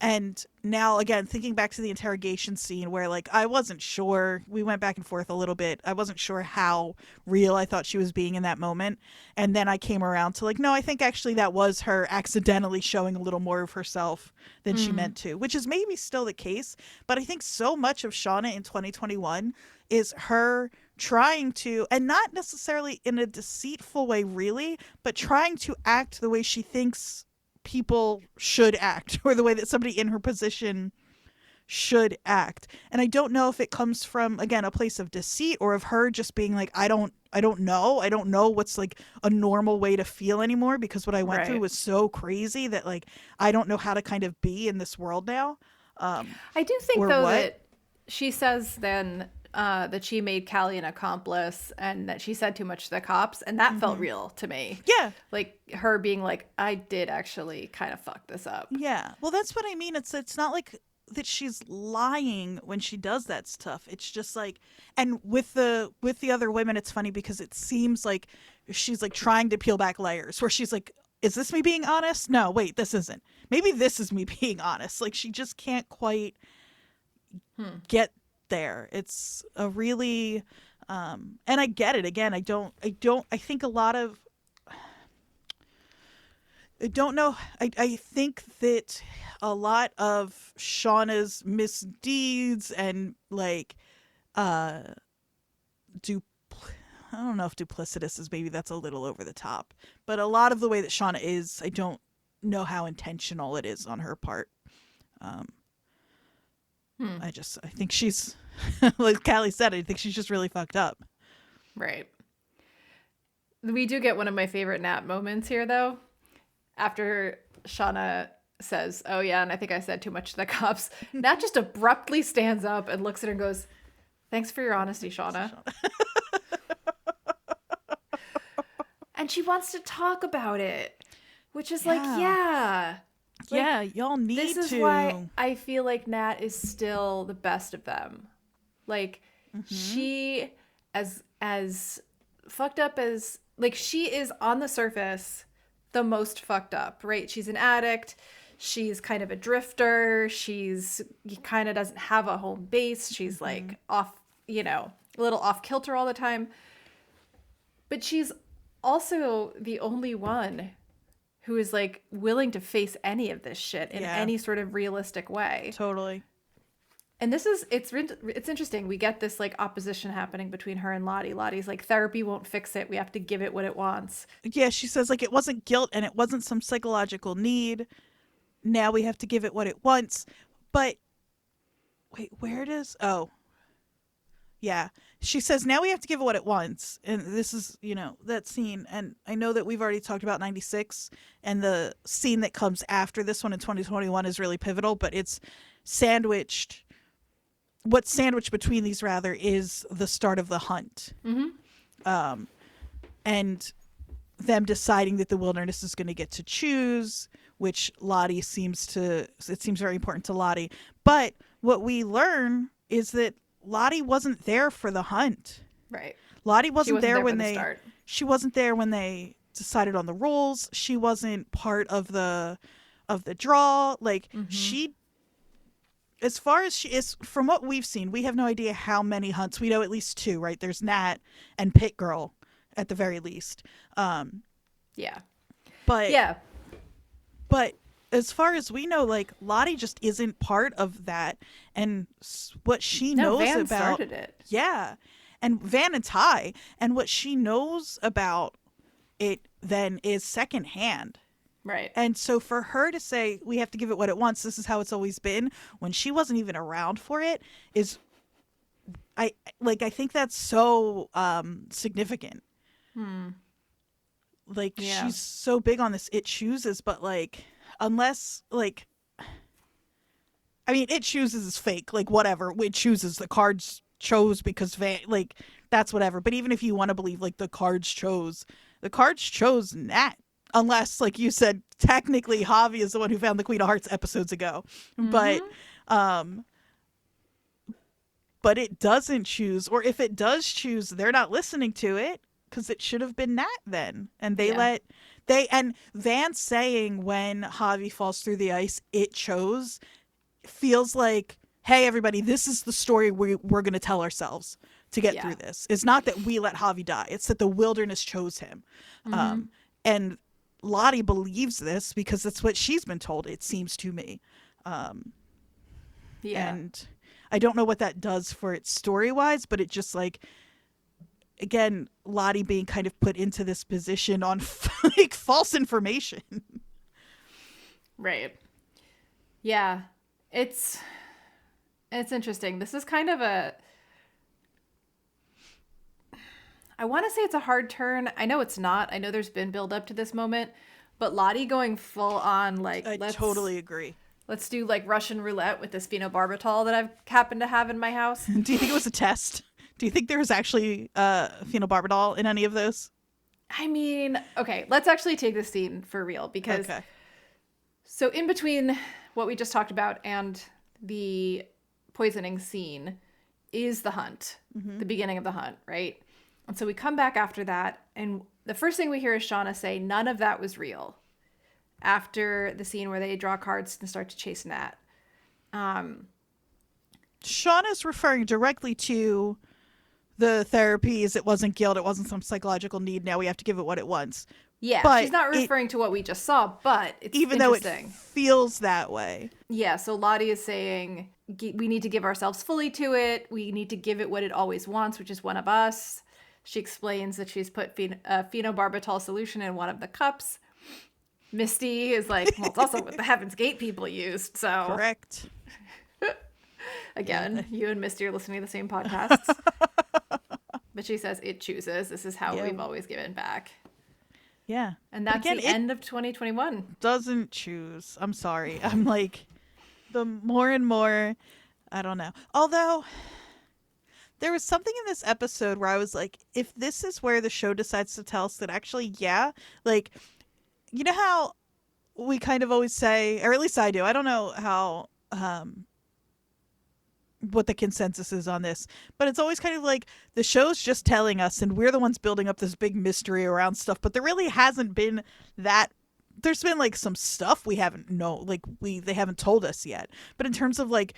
And now, again, thinking back to the interrogation scene where, like, I wasn't sure. We went back and forth a little bit. I wasn't sure how real I thought she was being in that moment. And then I came around to, like, no, I think actually that was her accidentally showing a little more of herself than she meant to, which is maybe still the case. But I think so much of Shauna in 2021 is her trying to, and not necessarily in a deceitful way, really, but trying to act the way she thinks people should act or the way that somebody in her position should act. And I don't know if it comes from, again, a place of deceit or of her just being like, I don't know what's like a normal way to feel anymore, because what I went through was so crazy that like I don't know how to kind of be in this world now. I do think though that she says then that she made Callie an accomplice and that she said too much to the cops, and that felt real to me. Yeah. Like her being like, I did actually kind of fuck this up. Yeah. Well, that's what I mean. It's not like that she's lying when she does that stuff. It's just like, and with the other women, it's funny because it seems like she's like trying to peel back layers where she's like, is this me being honest? No, wait, this isn't. Maybe this is me being honest. Like she just can't quite get there. It's a really and I get it. Again, I think a lot of I don't know. I think that a lot of Shauna's misdeeds and like I don't know if duplicitous is, maybe that's a little over the top, but a lot of the way that Shauna is, I don't know how intentional it is on her part. I think she's, like Callie said, I think she's just really fucked up. Right. We do get one of my favorite Nat moments here, though. After Shauna says, oh yeah, and I think I said too much to the cops, Nat just abruptly stands up and looks at her and goes, thanks for your honesty, Shauna. And she wants to talk about it, which is like, yeah. Yeah, y'all need to. This is why I feel like Nat is still the best of them. Like, she, as fucked up as, like, she is on the surface the most fucked up, right? She's an addict. She's kind of a drifter. She kind of doesn't have a home base. She's like off, a little off kilter all the time. But she's also the only one who is like willing to face any of this shit in any sort of realistic way. Totally. And it's interesting. We get this like opposition happening between her and Lottie. Lottie's like, therapy won't fix it. We have to give it what it wants. Yeah, she says like it wasn't guilt and it wasn't some psychological need. Now we have to give it what it wants. But wait, where does yeah. She says now we have to give it what it wants. And this is, that scene. And I know that we've already talked about 96 and the scene that comes after this one in 2021 is really pivotal, but it's sandwiched. What's sandwiched between these rather is the start of the hunt. And them deciding that the wilderness is going to get to choose, which Lottie seems very important to Lottie. But what we learn is that Lottie wasn't there for the hunt. Right. Lottie wasn't there when she wasn't there when they decided on the rules. She wasn't part of the draw. Like she, as far as she is, from what we've seen, we have no idea how many hunts. We know at least 2, right? There's Nat and Pit Girl at the very least. Yeah. But as far as we know, like Lottie just isn't part of that, and what she knows Van about started it. Yeah, and Van and Ty, and what she knows about it then is secondhand. Right. And so for her to say we have to give it what it wants, this is how it's always been, when she wasn't even around for it, is I think that's so significant. Like she's so big on this it chooses, but like unless like I mean it chooses is fake, like whatever, it chooses, the cards chose because Van, like that's whatever. But even if you want to believe like the cards chose Nat, unless like you said technically Javi is the one who found the Queen of Hearts episodes ago. But it doesn't choose, or if it does choose, they're not listening to it because it should have been Nat then. And and Van saying when Javi falls through the ice, it chose, feels like, hey, everybody, this is the story we're going to tell ourselves to get through this. It's not that we let Javi die. It's that the wilderness chose him. And Lottie believes this because that's what she's been told, it seems to me. And I don't know what that does for it story-wise, but it just like, again, Lottie being kind of put into this position on like false information. Right. Yeah. It's interesting. This is kind of I want to say it's a hard turn. I know it's not. I know there's been build up to this moment, but Lottie going full on like I totally agree. Let's do like Russian roulette with this phenobarbital that I've happened to have in my house. Do you think it was a test? Do you think there was actually phenobarbital in any of those? I mean, okay, let's actually take this scene for real because so in between what we just talked about and the poisoning scene is the hunt, the beginning of the hunt, right? And so we come back after that, and the first thing we hear is Shauna say, none of that was real. After the scene where they draw cards and start to chase Nat. Shauna's referring directly to the therapies. It wasn't guilt. It wasn't some psychological need. Now we have to give it what it wants. Yeah, but she's not referring to what we just saw, but it's even though it feels that way. Yeah, so Lottie is saying we need to give ourselves fully to it. We need to give it what it always wants, which is one of us. She explains that she's put phenobarbital solution in one of the cups. Misty is like, well, it's also what the Heaven's Gate people used, so... Correct. Again, you and Misty are listening to the same podcasts. But she says it chooses. This is how we've always given back. Yeah. And that's the end of 2021. Doesn't choose. I'm sorry. I'm like, the more and more, I don't know. Although, there was something in this episode where I was like, if this is where the show decides to tell us that actually, like, you know how we kind of always say, or at least I do, I don't know how, what the consensus is on this, but it's always kind of like the show's just telling us and we're the ones building up this big mystery around stuff, but there really hasn't been that. There's been like some stuff we haven't they haven't told us yet, but in terms of like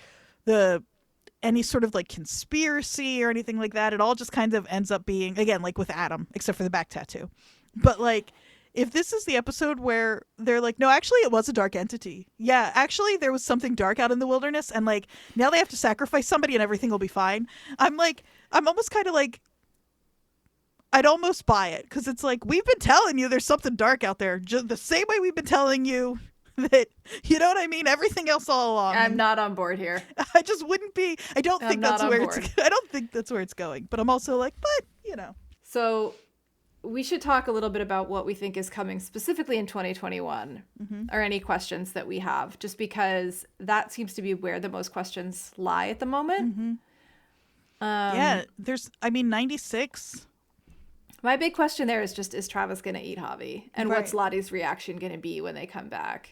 any sort of like conspiracy or anything like that, it all just kind of ends up being, again, like with Adam, except for the back tattoo. But like, if this is the episode where they're like, no, actually it was a dark entity. Yeah, actually there was something dark out in the wilderness, and like now they have to sacrifice somebody and everything will be fine. I'm almost kind of like, I'd almost buy it, because it's like, we've been telling you there's something dark out there, just the same way we've been telling you that, you know what I mean, everything else all along. I'm not on board here. I just wouldn't be. I don't think that's where it's going. But I'm also like, but you know. So we should talk a little bit about what we think is coming specifically in 2021, or any questions that we have, just because that seems to be where the most questions lie at the moment. Yeah, 96. My big question there is just, is Travis going to eat Javi? And what's Lottie's reaction going to be when they come back?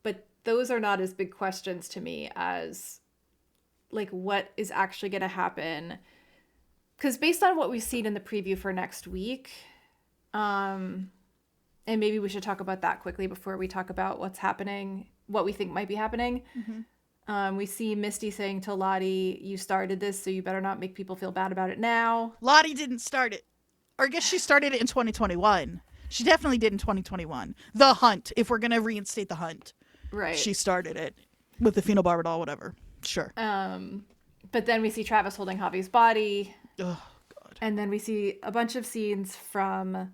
But those are not as big questions to me as, like, what is actually going to happen. Because based on what we've seen in the preview for next week, and maybe we should talk about that quickly before we talk about what's happening, what we think might be happening. We see Misty saying to Lottie, you started this, so you better not make people feel bad about it now. Lottie didn't start it. Or I guess she started it in 2021. She definitely did in 2021. The hunt, if we're going to reinstate the hunt. Right. She started it with the phenobarbital, whatever. Sure. But then we see Travis holding Javi's body. Oh, God. And then we see a bunch of scenes from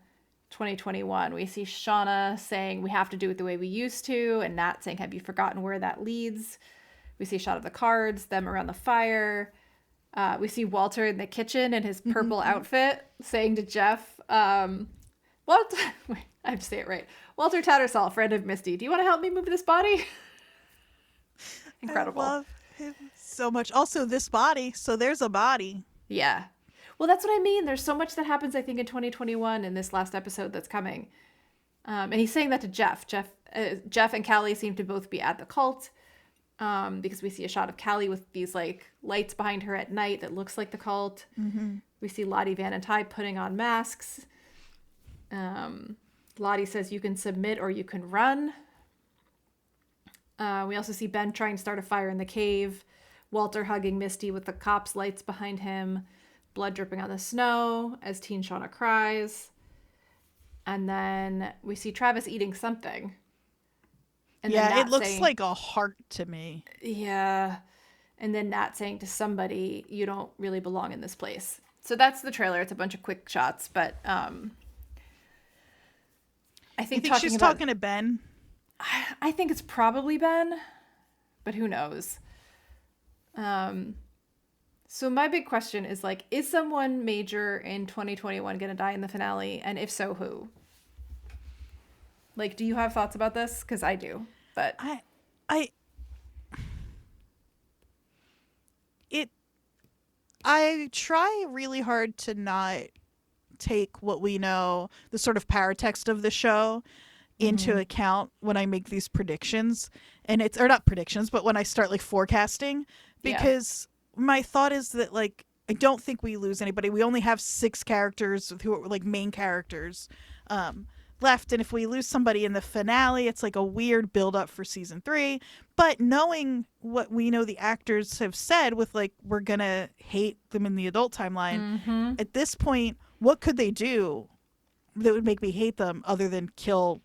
2021. We see Shauna saying, we have to do it the way we used to. And Nat saying, have you forgotten where that leads? We see a shot of the cards, them around the fire. We see Walter in the kitchen in his purple outfit saying to Jeff, I have to say it right. Walter Tattersall, friend of Misty, do you want to help me move this body? Incredible. I love him so much. Also, this body. So there's a body. Yeah. Well, that's what I mean. There's so much that happens, I think, in 2021 in this last episode that's coming. And he's saying that to Jeff. Jeff and Callie seem to both be at the cult. Because we see a shot of Callie with these like lights behind her at night that looks like the cult. We see Lottie, Van, and Ty putting on masks. Lottie says you can submit or you can run. We also see Ben trying to start a fire in the cave. Walter hugging Misty with the cops' lights behind him. Blood dripping on the snow as teen Shauna cries. And then we see Travis eating something. And yeah, it looks like a heart to me. Yeah. And then Nat saying to somebody, you don't really belong in this place. So that's the trailer. It's a bunch of quick shots, but I think she's talking to Ben. I think it's probably Ben, but who knows? So my big question is like, is someone major in 2021 going to die in the finale? And if so, who? Like, do you have thoughts about this? Because I do, but I try really hard to not take what we know, the sort of paratext of the show, into account when I make these predictions. And it's, or not predictions, but when I start like forecasting, because my thought is that like, I don't think we lose anybody. We only have 6 characters who are like main characters left. And if we lose somebody in the finale, it's like a weird build up for season 3. But knowing what we know the actors have said with like, we're going to hate them in the adult timeline, at this point, what could they do that would make me hate them other than kill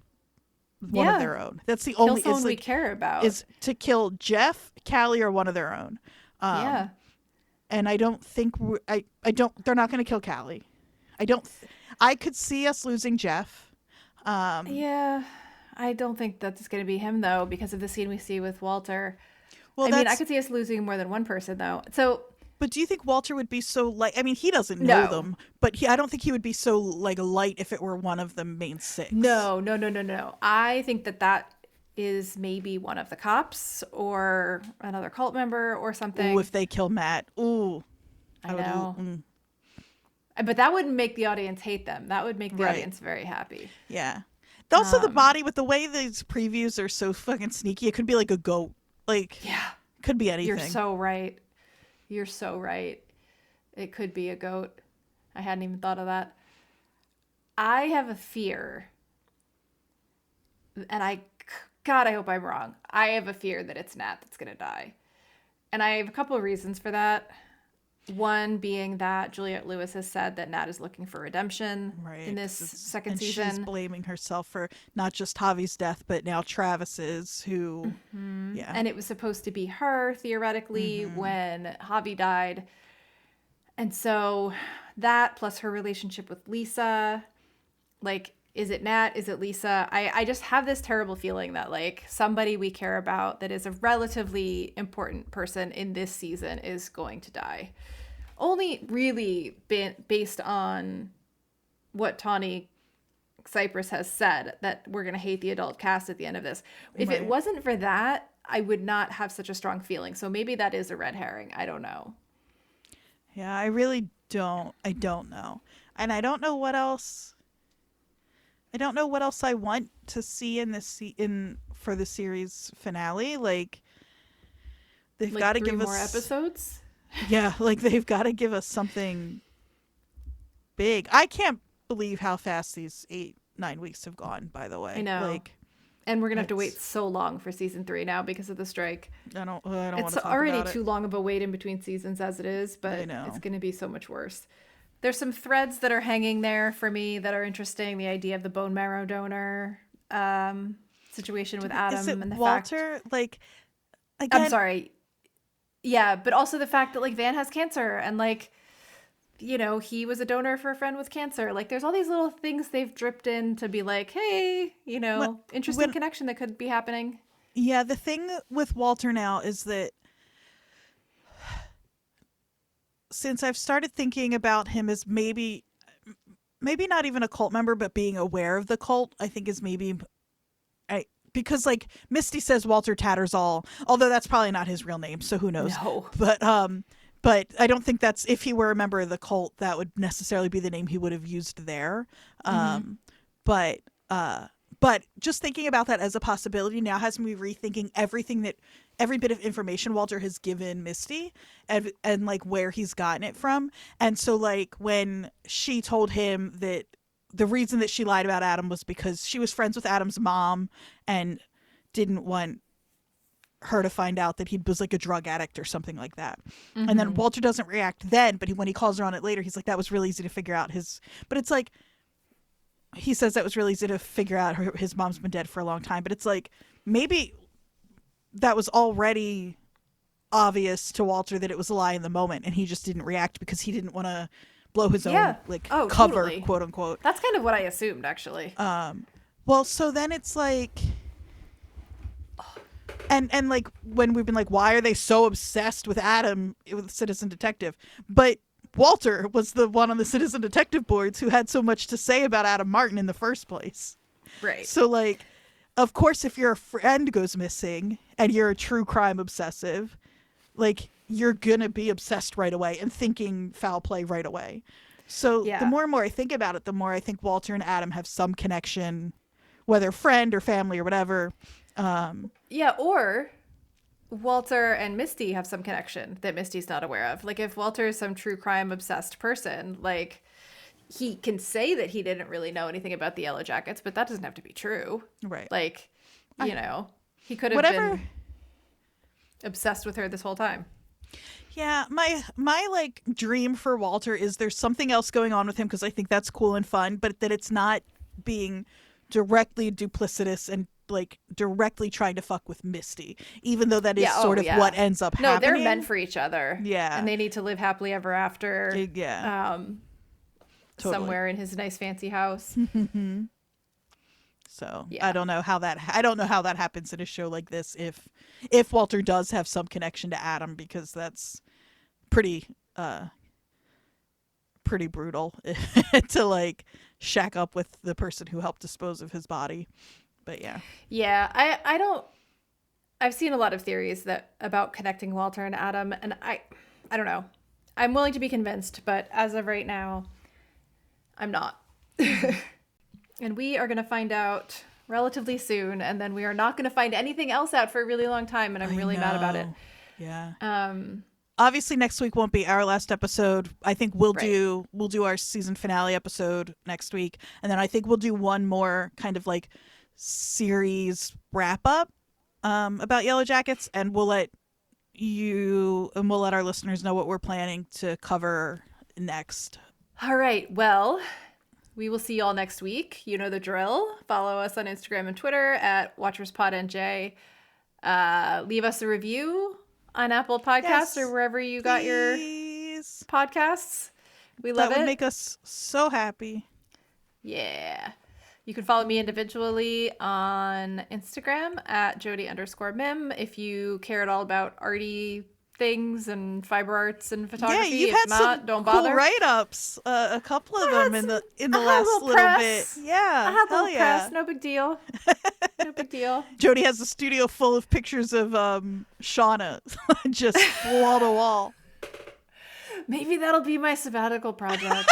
one of their own? That's the only someone we care about. Is to kill Jeff, Callie, or one of their own. And I don't think they're not going to kill Callie. I could see us losing Jeff. I don't think that's going to be him though, because of the scene we see with Walter. Well, I mean, I could see us losing more than one person though. So, but do you think Walter would be so light? I mean, he doesn't know them, but I don't think he would be so like light if it were one of the main 6. No. I think that is maybe one of the cops or another cult member or something. Ooh, if they kill Matt. Ooh. I know. But that wouldn't make the audience hate them. That would make the audience very happy. Yeah. Also, the body, with the way these previews are so fucking sneaky, it could be like a goat. Like, could be anything. You're so right. It could be a goat. I hadn't even thought of that. I have a fear, and God, I hope I'm wrong. I have a fear that it's Nat that's going to die. And I have a couple of reasons for that. One being that Juliette Lewis has said that Nat is looking for redemption in this second season. She's blaming herself for not just Javi's death, but now Travis's, who, And it was supposed to be her, theoretically, when Javi died. And so that, plus her relationship with Lisa, like, is it Nat? Is it Lisa? I just have this terrible feeling that, like, somebody we care about that is a relatively important person in this season is going to die. Only really based on what Tawny Cypress has said, that we're going to hate the adult cast at the end of this. If it wasn't for that, I would not have such a strong feeling. So maybe that is a red herring. I don't know. Yeah, I really don't. I don't know. And I don't know what else. I don't know what else I want to see in this for the series finale. Like, they've got to give us more episodes. Yeah, like they've got to give us something big. I can't believe how fast these 8-9 weeks have gone. By the way, I know. Like, and we're gonna have to wait so long for season 3 now because of the strike. I don't want to talk about it. It's already too long of a wait in between seasons as it is, but it's gonna be so much worse. There's some threads that are hanging there for me that are interesting. The idea of the bone marrow donor situation with Adam and the Walter, fact, like, again, I'm sorry. Yeah, but also the fact that like Van has cancer and like, you know, he was a donor for a friend with cancer. Like, there's all these little things they've dripped in to be like, hey, you know, interesting connection that could be happening. Yeah, the thing with Walter now is that since I've started thinking about him as maybe not even a cult member, but being aware of the cult, I think is maybe because like Misty says Walter Tattersall, although that's probably not his real name, so who knows. No. But I don't think that's, if he were a member of the cult, that would necessarily be the name he would have used there. But just thinking about that as a possibility now has me rethinking every bit of information Walter has given Misty and like where he's gotten it from. And so like when she told him that the reason that she lied about Adam was because she was friends with Adam's mom and didn't want her to find out that he was like a drug addict or something like that. And then Walter doesn't react then, but when he calls her on it later, he's like, that was really easy to figure out but it's like, he says that was really easy to figure out his mom's been dead for a long time, but it's like, maybe that was already obvious to Walter that it was a lie in the moment and he just didn't react because he didn't want to blow his own cover, totally. Quote unquote. That's kind of what I assumed, actually. Well, so then it's like, And like when we've been like, why are they so obsessed with Adam with Citizen Detective? But Walter was the one on the Citizen Detective boards who had so much to say about Adam Martin in the first place. Right. So like, of course, if your friend goes missing and you're a true crime obsessive, like you're gonna be obsessed right away and thinking foul play right away. So Yeah. the more and more I think about it, the more I think Walter and Adam have some connection, whether friend or family or whatever. Yeah, or Walter and Misty have some connection that Misty's not aware of. Like if Walter is some true crime obsessed person, like he can say that he didn't really know anything about the Yellowjackets, but that doesn't have to be true. Right. Like, you know, he could have Whatever. been obsessed with her this whole time. Yeah, my like dream for Walter is there's something else going on with him because I think that's cool and fun, but that it's not being directly duplicitous and like directly trying to fuck with Misty, even though that is sort of what ends up No, happening. they're meant for each other. Yeah. And they need to live happily ever after. Yeah. Totally. Somewhere in his nice fancy house. So Yeah. I don't know how that happens in a show like this if Walter does have some connection to Adam, because that's pretty brutal to like shack up with the person who helped dispose of his body. But yeah. Yeah, I've seen a lot of theories about connecting Walter and Adam, and I don't know. I'm willing to be convinced, but as of right now, I'm not. And we are going to find out relatively soon, and then we are not going to find anything else out for a really long time, and I'm really mad about it. Yeah. Obviously next week won't be our last episode. I think we'll do our season finale episode next week, and then I think we'll do one more kind of like series wrap up about Yellowjackets, and we'll let our listeners know what we're planning to cover next. All right. Well, we will see you all next week. You know the drill. Follow us on Instagram and Twitter at WatchersPodNJ. Leave us a review on Apple Podcasts or wherever you got your podcasts. We love it. That would make us so happy. Yeah. You can follow me individually on Instagram at Jodie_Mim if you care at all about arty things and fiber arts and photography. Yeah, you've if had not, some don't cool bother. write-ups, a couple of them in the last little press. bit. Yeah, I had a hell little yeah. press. No big deal. No big deal. Jodie has a studio full of pictures of Shauna, just wall to wall. Maybe that'll be my sabbatical project.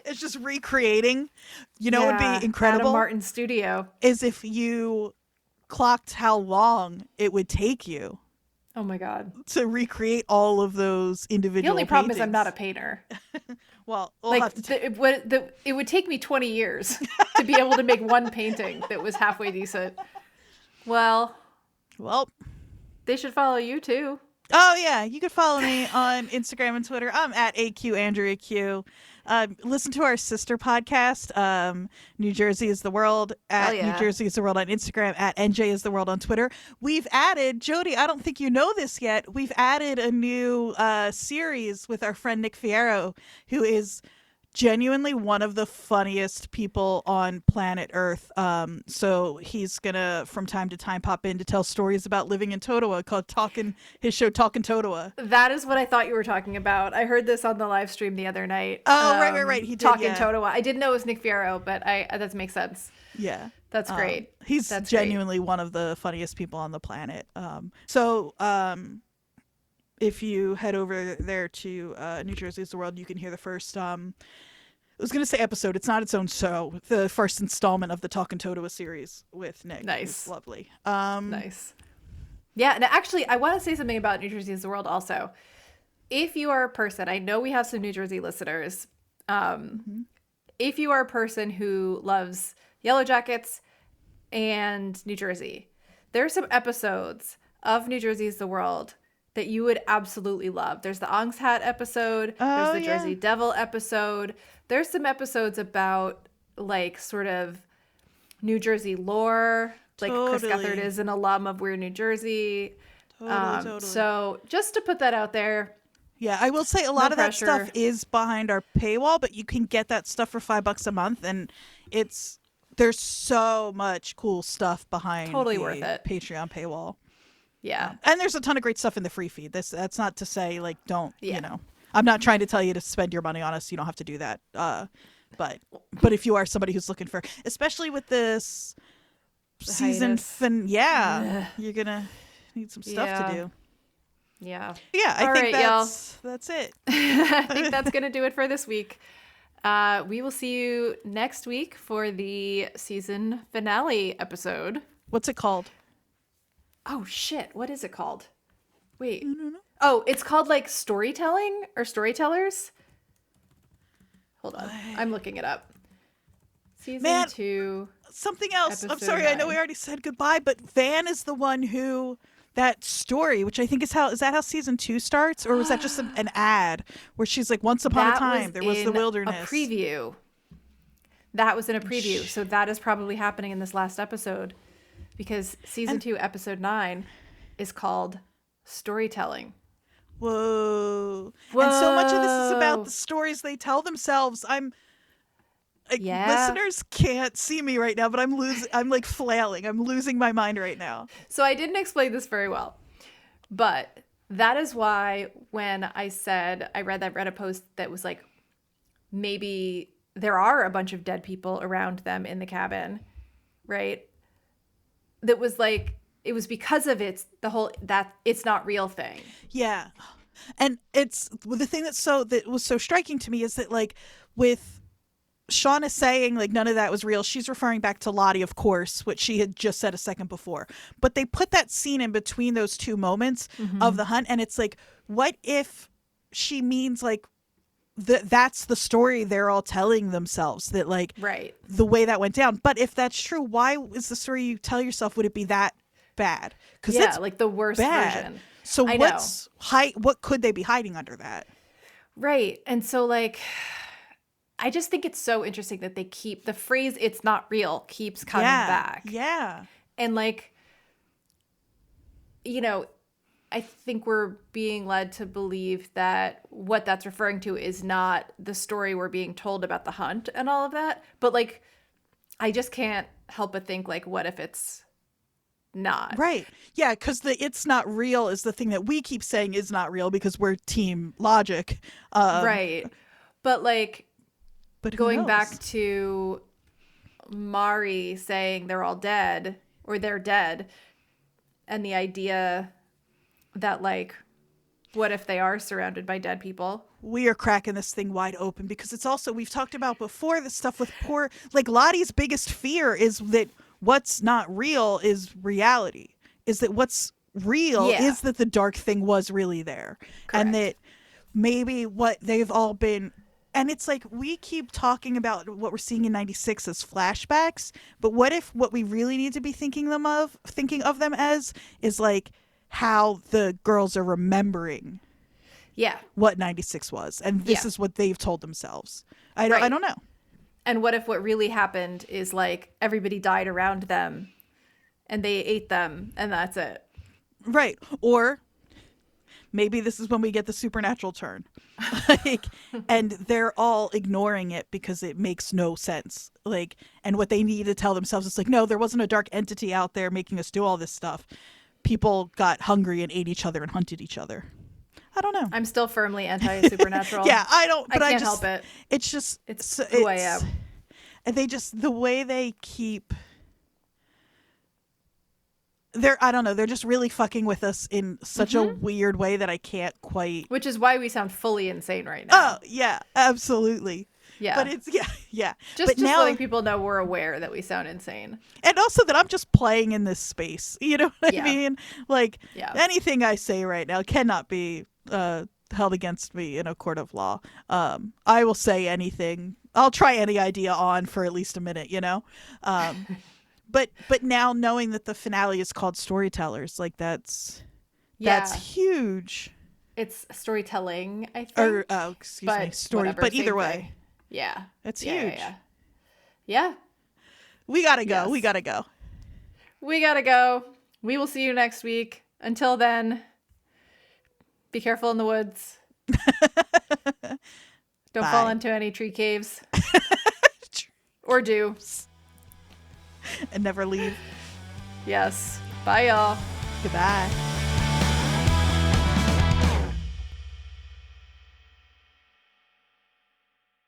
It's just recreating. You know what would be incredible? Adam Martin studio. Is if you clocked how long it would take you. Oh my God. To recreate all of those individual The only problem is paintings. I'm not a painter. Well, we'll like have to it would take me 20 years to be able to make one painting that was halfway decent. Well, they should follow you too. Oh yeah, you can follow me on Instagram and Twitter. I'm at AQAndreaQ. Listen to our sister podcast, New Jersey is the World, at New Jersey is the World on Instagram, at NJ is the World on Twitter. We've added, Jodie, I don't think you know this yet, we've added a new series with our friend Nick Fierro, who is genuinely one of the funniest people on planet Earth. So he's gonna from time to time pop in to tell stories about living in Totowa, called his show Talkin' Totowa. That is what I thought you were talking about. I heard this on the live stream the other night. Oh, right. He did, Talkin' Totowa. I didn't know it was Nick Fierro, but that makes sense. Yeah. That's great. He's genuinely one of the funniest people on the planet. If you head over there to New Jersey is the World, you can hear the first I was going to say episode. It's not its own show. The first installment of the Talkin' Totowa series with Nick. Nice. It's lovely. Nice. Yeah, and actually, I want to say something about New Jersey is the World also. If you are a person, I know we have some New Jersey listeners. If you are a person who loves Yellowjackets and New Jersey, there are some episodes of New Jersey is the World that you would absolutely love. There's the Ong's Hat episode. There's the Jersey Devil episode. There's some episodes about like sort of New Jersey lore. Like Chris Gethard is an alum of Weird New Jersey. Totally. So just to put that out there. Yeah, I will say a lot of that stuff is behind our paywall, but you can get that stuff for $5 a month, and it's there's so much cool stuff behind Totally the worth it. Patreon paywall. Yeah. And there's a ton of great stuff in the free feed. That's not to say like don't, Yeah. I'm not trying to tell you to spend your money on us. You don't have to do that. But if you are somebody who's looking for, especially with this season, you're gonna need some stuff to do. Yeah. Yeah, I think that's it. I think that's gonna do it for this week. We will see you next week for the season finale episode. What's it called? Oh shit! What is it called? Wait. Oh, it's called like storytelling or storytellers. Hold on, I'm looking it up. Season 2. Something else. I'm sorry. 9. I know we already said goodbye, but Van is the one who that story, which I think is that how season 2 starts, or was that just an ad where she's like, once upon a time there was the wilderness. A preview. That was in a preview, so that is probably happening in this last episode, because season 2, episode 9, is called storytelling. Whoa. And so much of this is about the stories they tell themselves. Listeners can't see me right now, but I'm like flailing. I'm losing my mind right now. So I didn't explain this very well, but that is why when I said I read a post that was like, maybe there are a bunch of dead people around them in the cabin, right? That was like, it was because of that it's not real thing. Yeah. And it's the thing that was so striking to me is that like with Shauna saying like none of that was real, she's referring back to Lottie, of course, which she had just said a second before. But they put that scene in between those two moments of the hunt, and it's like, what if she means like that's the story they're all telling themselves, that like the way that went down. But if that's true, why is the story you tell yourself, would it be that bad? Because it's like the worst version. So what could they be hiding under that? Right. And so like, I just think it's so interesting that they keep the phrase "it's not real" keeps coming back. Yeah. And like, I think we're being led to believe that what that's referring to is not the story we're being told about the hunt and all of that. But like, I just can't help but think like, what if it's not? Right. Yeah, because it's not real is the thing that we keep saying is not real because we're team logic. Right. But like, going knows? back to Mari saying they're all dead or they're dead, and the idea that like, what if they are surrounded by dead people? We are cracking this thing wide open because it's also, we've talked about before, the stuff with like Lottie's biggest fear is that what's not real is reality, is that what's real is that the dark thing was really there. Correct. And that maybe what they've all been, and it's like, we keep talking about what we're seeing in 96 as flashbacks, but what if what we really need to be thinking of them as is like how the girls are remembering what 96 was, and this is what they've told themselves. I don't know. And what if what really happened is like everybody died around them and they ate them and that's it? Right. Or maybe this is when we get the supernatural turn. Like, and they're all ignoring it because it makes no sense. Like, and what they need to tell themselves is like, no, there wasn't a dark entity out there making us do all this stuff. People got hungry and ate each other and hunted each other. I don't know. I'm still firmly anti-supernatural. Yeah, I don't. But I can't help it. It's just it's who I am. And they just, the way they keep, I don't know, they're just really fucking with us in such a weird way that I can't quite. Which is why we sound fully insane right now. Oh yeah, absolutely. Yeah. But it's Just now, letting people know we're aware that we sound insane. And also that I'm just playing in this space. You know what I mean? Like anything I say right now cannot be held against me in a court of law. I will say anything. I'll try any idea on for at least a minute, But now knowing that the finale is called Storytellers, like that's huge. It's storytelling, I think. Or excuse me, story. But either way. Thing. Yeah. It's huge. Yeah. We gotta go. Yes. We gotta go. We will see you next week. Until then, be careful in the woods. Don't fall into any tree caves. Or do. and never leave. Yes. Bye, y'all. Goodbye.